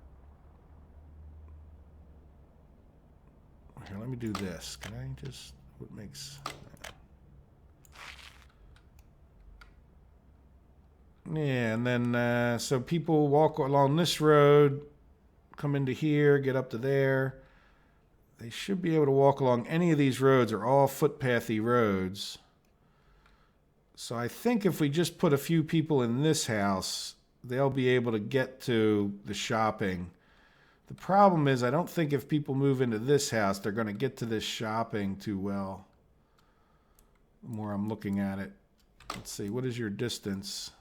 Here, let me do this. Can I just, what makes... Yeah, and then, so people walk along this road, come into here, get up to there. They should be able to walk along any of these roads. Are all footpathy roads. So I think if we just put a few people in this house, they'll be able to get to the shopping. The problem is I don't think if people move into this house, they're going to get to this shopping too well. The more I'm looking at it. Let's see, what is your distance?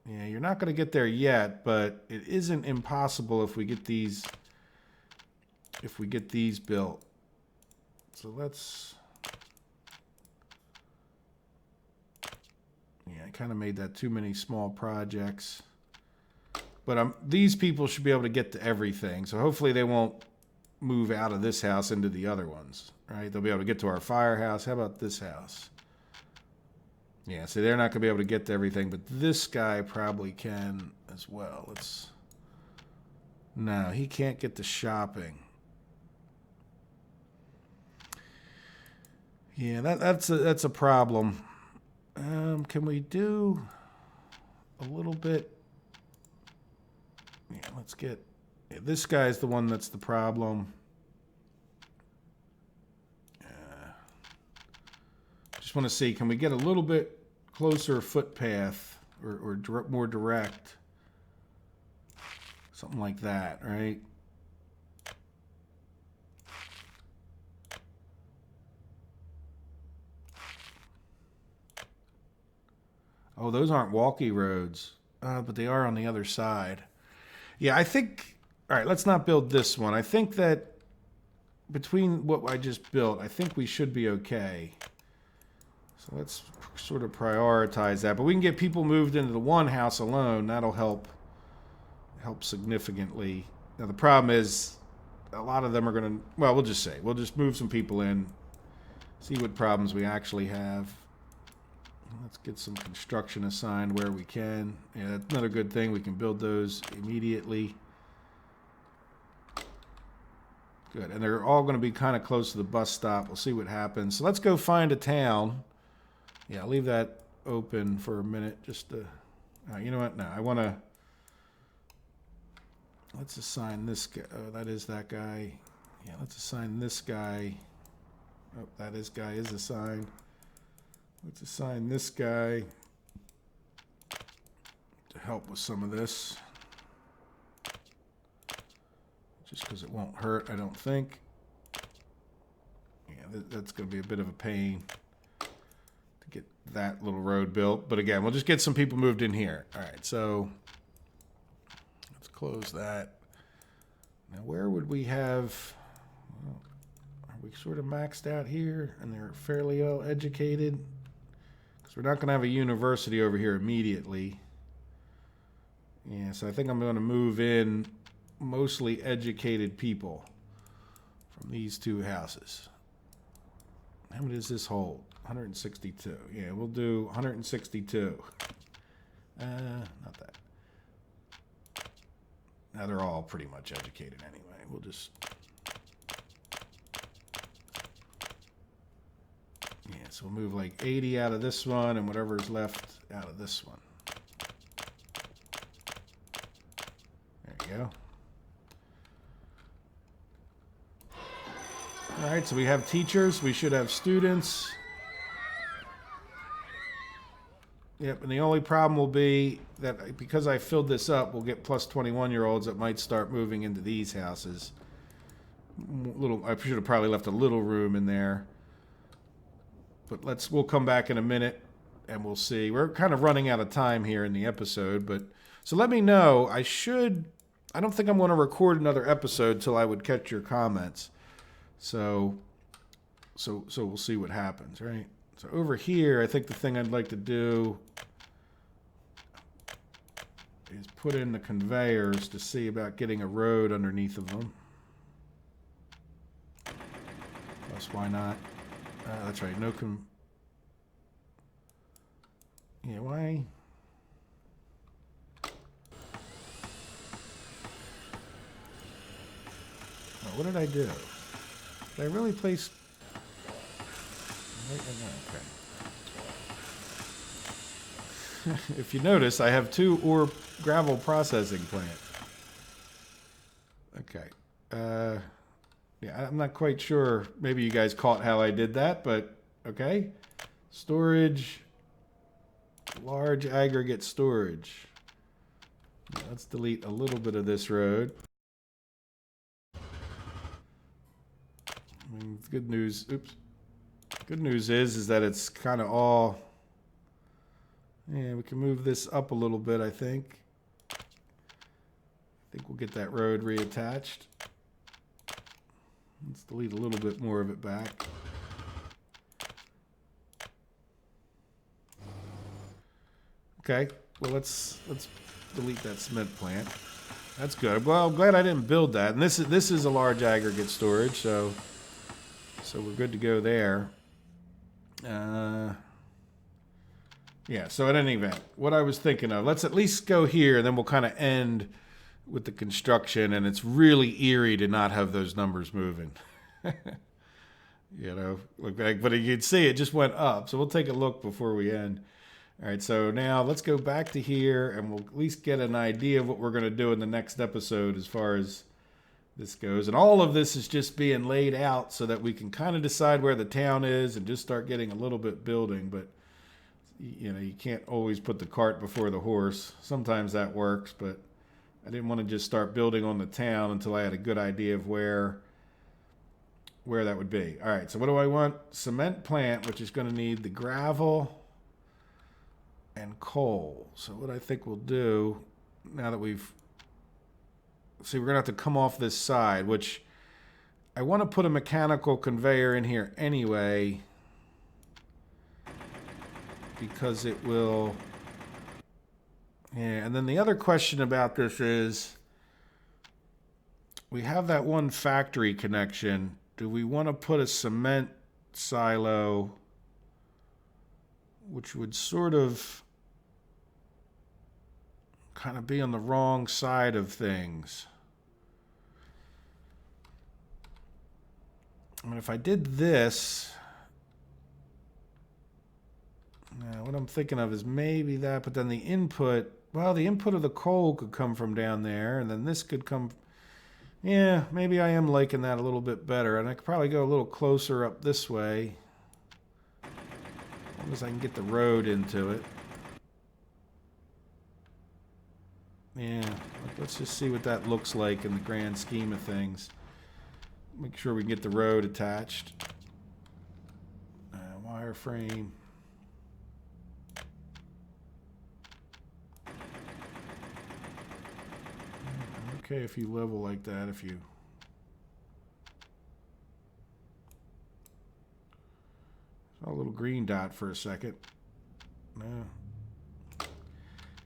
Yeah, you're not going to get there yet, but it isn't impossible if we get these built. So let's... Yeah, I kind of made that too many small projects. But these people should be able to get to everything. So hopefully they won't move out of this house into the other ones, right? They'll be able to get to our firehouse. How about this house? Yeah, so they're not going to be able to get to everything, but this guy probably can as well. No, he can't get to shopping. Yeah, that's a problem. Can we do a little bit? Yeah, let's get... Yeah, this guy's the one that's the problem. Just want to see, can we get a little bit closer footpath or more direct? Something like that, right? Oh, those aren't walkie roads, but they are on the other side. Yeah, I think... All right, let's not build this one. I think that between what I just built, I think we should be okay. So let's sort of prioritize that. But we can get people moved into the one house alone. That'll help significantly. Now, the problem is a lot of them are going to... Well, we'll just move some people in, see what problems we actually have. Let's get some construction assigned where we can. Yeah, that's another good thing. We can build those immediately. Good. And they're all going to be kind of close to the bus stop. We'll see what happens. So let's go find a town. Yeah, I'll leave that open for a minute just to... you know what? No, I want to... Let's assign this guy. Oh, that is that guy. Yeah, let's assign this guy. Oh, that guy is assigned. Let's assign this guy to help with some of this. Just because it won't hurt, I don't think. Yeah, that's going to be a bit of a pain to get that little road built. But again, we'll just get some people moved in here. All right, so let's close that. Now, where would we have... Well, are we sort of maxed out here? And they're fairly well educated? Because we're not going to have a university over here immediately. Yeah, so I think I'm going to move in mostly educated people from these two houses. How many does this hold? 162. Yeah, we'll do 162. Not that. Now they're all pretty much educated anyway. We'll just... Yeah, so we'll move like 80 out of this one and whatever's left out of this one. There you go. All right, so we have teachers. We should have students. Yep, and the only problem will be that because I filled this up, we'll get plus 21-year-olds that might start moving into these houses. I should have probably left a little room in there. But we'll come back in a minute and we'll see. We're kind of running out of time here in the episode, but so let me know. I don't think I'm going to record another episode till I would catch your comments. So we'll see what happens, right? So over here, I think the thing I'd like to do is put in the conveyors to see about getting a road underneath of them. Plus, why not? That's right. Yeah, why? Oh, what did I do? Did I really place... Okay. If you notice, I have 2 ore gravel processing plants. Okay. Yeah, I'm not quite sure. Maybe you guys caught how I did that, but okay. Storage. Large aggregate storage. Now, let's delete a little bit of this road. Good news. Oops. Good news is that it's kind of all. Yeah, we can move this up a little bit, I think. I think we'll get that road reattached. Let's delete a little bit more of it back. Okay, well let's delete that cement plant. That's good. Well, I'm glad I didn't build that. And this is a large aggregate storage, so we're good to go there. Yeah, so in any event, what I was thinking of, let's at least go here, and then we'll kind of end with the construction, and it's really eerie to not have those numbers moving. You know, but you can see it just went up, so we'll take a look before we end. All right, so now let's go back to here, and we'll at least get an idea of what we're going to do in the next episode as far as this goes. And all of this is just being laid out so that we can kind of decide where the town is and just start getting a little bit building, but you know, you can't always put the cart before the horse. Sometimes that works, but I didn't want to just start building on the town until I had a good idea of where that would be. All right, so what do I want? Cement plant, which is going to need the gravel and coal. So what I think we'll do, now that we're going to have to come off this side, which I want to put a mechanical conveyor in here anyway, because it will... Yeah, and then the other question about this is, we have that one factory connection. Do we want to put a cement silo, which would sort of kind of be on the wrong side of things? I mean, if I did this... Now, what I'm thinking of is maybe that, but then the input... Well, the input of the coal could come from down there, and then this could come... Yeah, maybe I am liking that a little bit better. And I could probably go a little closer up this way. As long as I can get the road into it. Yeah, let's just see what that looks like in the grand scheme of things. Make sure we can get the road attached. Wireframe. Okay, if you level like that, if you... Saw a little green dot for a second. No.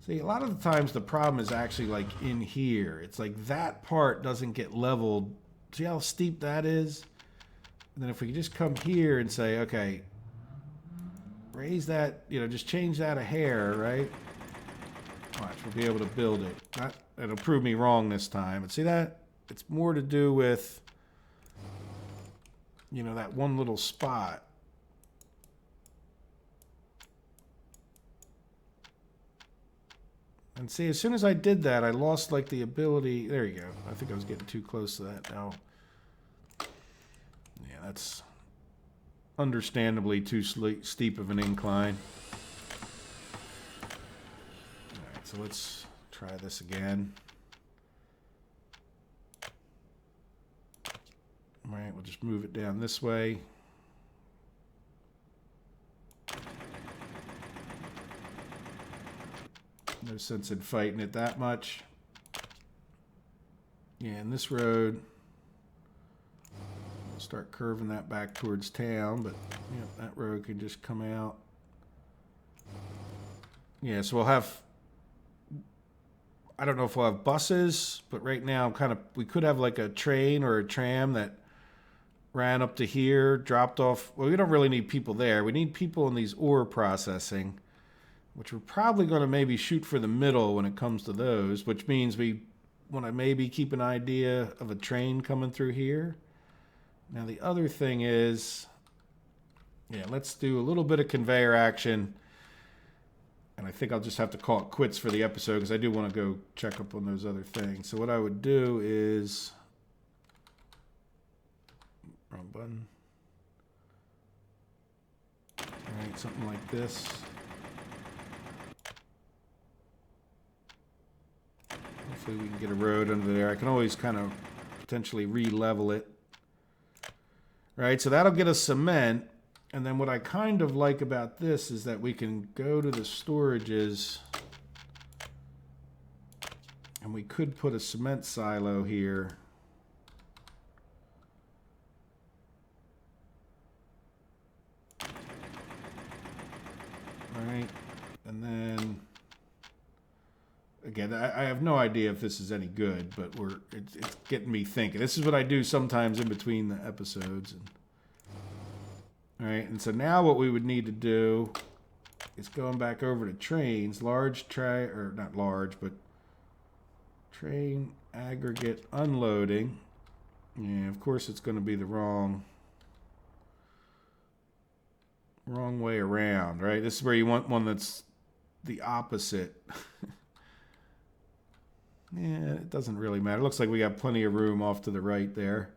See, a lot of the times the problem is actually like in here. It's like that part doesn't get leveled. See how steep that is? And then if we could just come here and say, okay, raise that, you know, just change that a hair, right? Watch, we'll be able to build it. It'll prove me wrong this time. But see that? It's more to do with, you know, that one little spot. And see, as soon as I did that, I lost like the ability. There you go. I think I was getting too close to that now. Yeah, that's understandably too steep of an incline. All right, so let's try this again. All right, we'll just move it down this way. No sense in fighting it that much. Yeah, and this road, we'll start curving that back towards town, but you know, that road can just come out. Yeah, so we'll have, I don't know if we'll have buses, but right now we could have like a train or a tram that ran up to here, dropped off. Well, we don't really need people there. We need people in these ore processing, which we're probably going to maybe shoot for the middle when it comes to those, which means we want to maybe keep an idea of a train coming through here. Now, the other thing is, yeah, let's do a little bit of conveyor action. And I think I'll just have to call it quits for the episode because I do want to go check up on those other things. So what I would do is, wrong button. All right, something like this. Hopefully we can get a road under there. I can always kind of potentially re-level it. Right, so that'll get us cement. And then what I kind of like about this is that we can go to the storages. And we could put a cement silo here. All right, and then... Again, I have no idea if this is any good, but it's getting me thinking. This is what I do sometimes in between the episodes. All right, and so now what we would need to do is going back over to trains, not large, but train aggregate unloading. Yeah, of course it's going to be the wrong way around, right? This is where you want one that's the opposite. Yeah, it doesn't really matter. It looks like we got plenty of room off to the right there.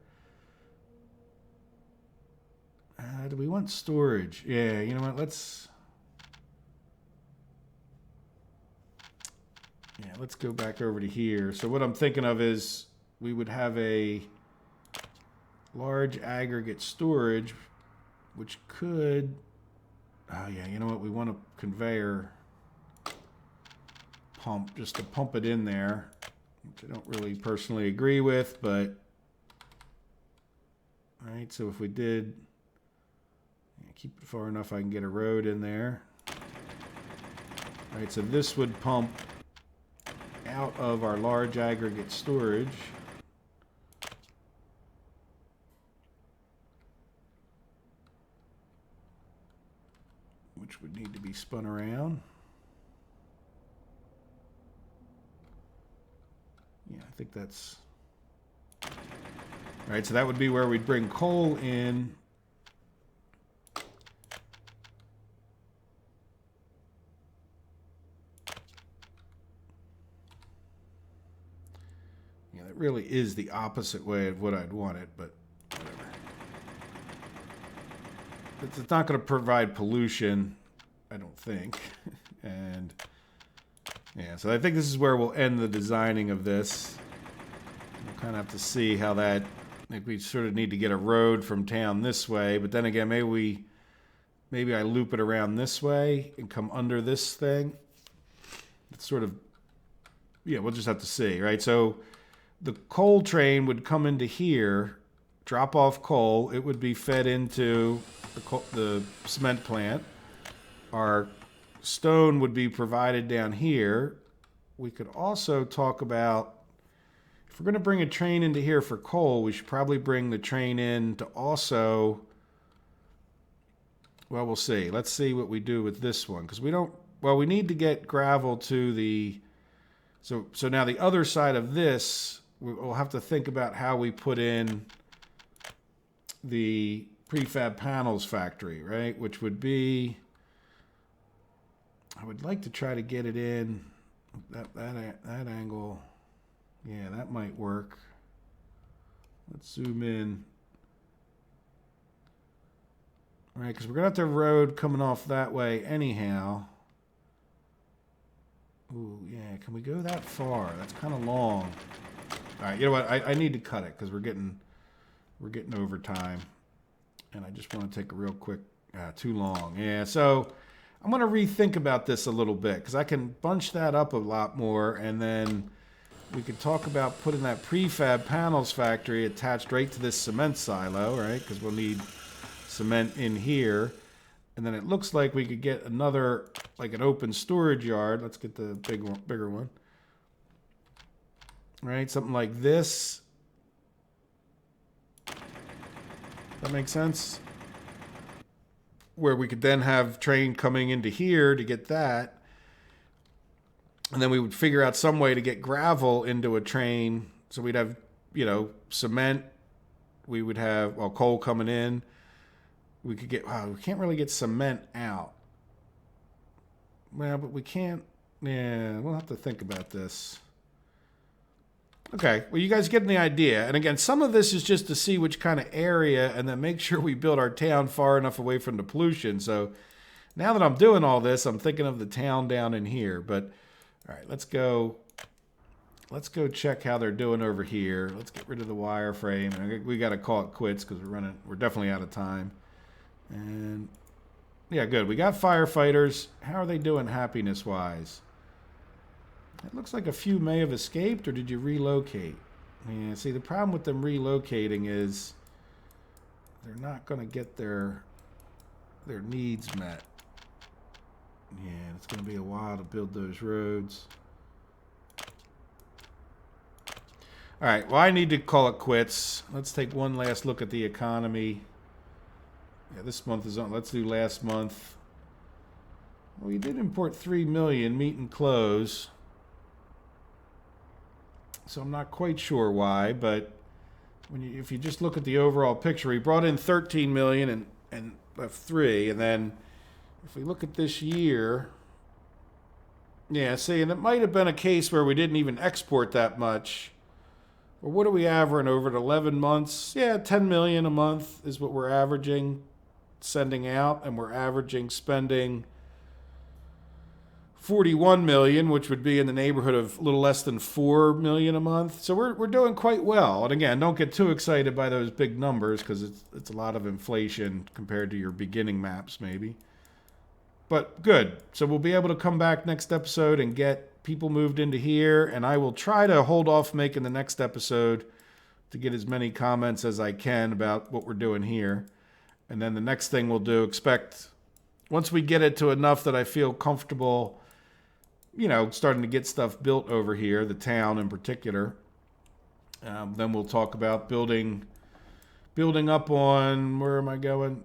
Do we want storage? Yeah, you know what? Let's go back over to here. So what I'm thinking of is we would have a large aggregate storage, which could... Oh, yeah, you know what? We want a conveyor pump just to pump it in there, which I don't really personally agree with, but all right, so if we did keep it far enough I can get a road in there. All right, so this would pump out of our large aggregate storage. Which would need to be spun around. Yeah, I think that's... All right, so that would be where we'd bring coal in. really is the opposite way of what I'd want it, but whatever. It's not going to provide pollution, I don't think. And yeah, so I think this is where we'll end the designing of this. We'll kind of have to see how that, I think we sort of need to get a road from town this way, but then again, maybe I loop it around this way and come under this thing. It's sort of, yeah, we'll just have to see, right? So the coal train would come into here, drop off coal. It would be fed into the cement plant. Our stone would be provided down here. We could also talk about, if we're going to bring a train into here for coal, we should probably bring the train in to also, well, we'll see. Let's see what we do with this one, because we need to get gravel to the, so now the other side of this, we'll have to think about how we put in the prefab panels factory, right? Which would be, I would like to try to get it in that angle. Yeah, that might work. Let's zoom in. All right, because we're going to have the road coming off that way anyhow. Ooh, yeah, can we go that far? That's kind of long. All right, you know what? I need to cut it because we're getting over time. And I just want to take a real quick, too long. Yeah, so I'm going to rethink about this a little bit because I can bunch that up a lot more, and then we could talk about putting that prefab panels factory attached right to this cement silo, right? Because we'll need cement in here. And then it looks like we could get another, like an open storage yard. Let's get the bigger one. Right, something like this. That makes sense? Where we could then have train coming into here to get that. And then we would figure out some way to get gravel into a train. So we'd have, cement. We would have, coal coming in. We could get, we can't really get cement out. Well, but we can't, yeah, we'll have to think about this. Okay, well, you guys getting the idea. And again, some of this is just to see which kind of area and then make sure we build our town far enough away from the pollution. So now that I'm doing all this, I'm thinking of the town down in here. But, all right, let's go check how they're doing over here. Let's get rid of the wireframe. And we got to call it quits because we're definitely out of time. And yeah, good. We got firefighters. How are they doing happiness-wise? It looks like a few may have escaped, or did you relocate? Yeah, see, the problem with them relocating is they're not going to get their needs met. Yeah, it's going to be a while to build those roads. All right, well, I need to call it quits. Let's take one last look at the economy. Yeah, this month is on. Let's do last month. Well, we did import 3 million, meet and close. So I'm not quite sure why, but if you just look at the overall picture, we brought in 13 million and left 3. And then if we look at this year, yeah, see, and it might have been a case where we didn't even export that much. Well, what are we averaging over the 11 months? Yeah, 10 million a month is what we're averaging sending out, and we're averaging spending 41 million, which would be in the neighborhood of a little less than 4 million a month. So we're doing quite well. And again, don't get too excited by those big numbers because it's a lot of inflation compared to your beginning maps maybe. But good. So we'll be able to come back next episode and get people moved into here, and I will try to hold off making the next episode to get as many comments as I can about what we're doing here. And then the next thing we'll do, once we get it to enough that I feel comfortable, starting to get stuff built over here, the town in particular, then we'll talk about building up on, where am I going?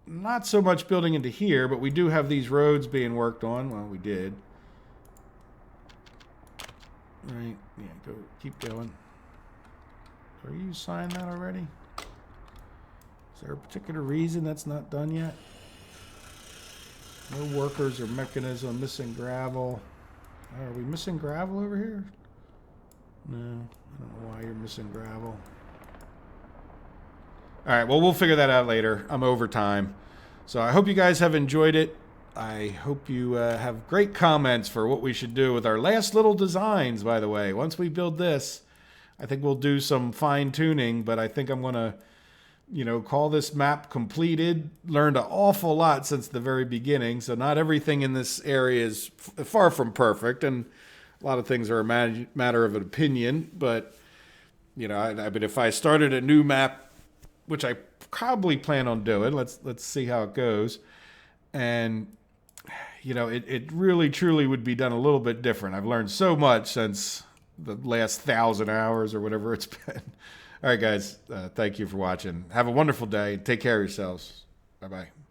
Not so much building into here, but we do have these roads being worked on. Well, we did. Right, yeah, keep going. Are you signed that already? Is there a particular reason that's not done yet? No workers or mechanism, missing gravel. Are we missing gravel over here? No, I don't know why you're missing gravel. All right, well, we'll figure that out later. I'm over time. So I hope you guys have enjoyed it. I hope you have great comments for what we should do with our last little designs, by the way. Once we build this, I think we'll do some fine tuning, but I think I'm going to, call this map completed. Learned an awful lot since the very beginning. So not everything in this area is far from perfect, and a lot of things are a matter of an opinion. But, I mean, if I started a new map, which I probably plan on doing, let's see how it goes. And, it really, truly would be done a little bit different. I've learned so much since the last 1,000 hours or whatever it's been. All right, guys, thank you for watching. Have a wonderful day. Take care of yourselves. Bye-bye.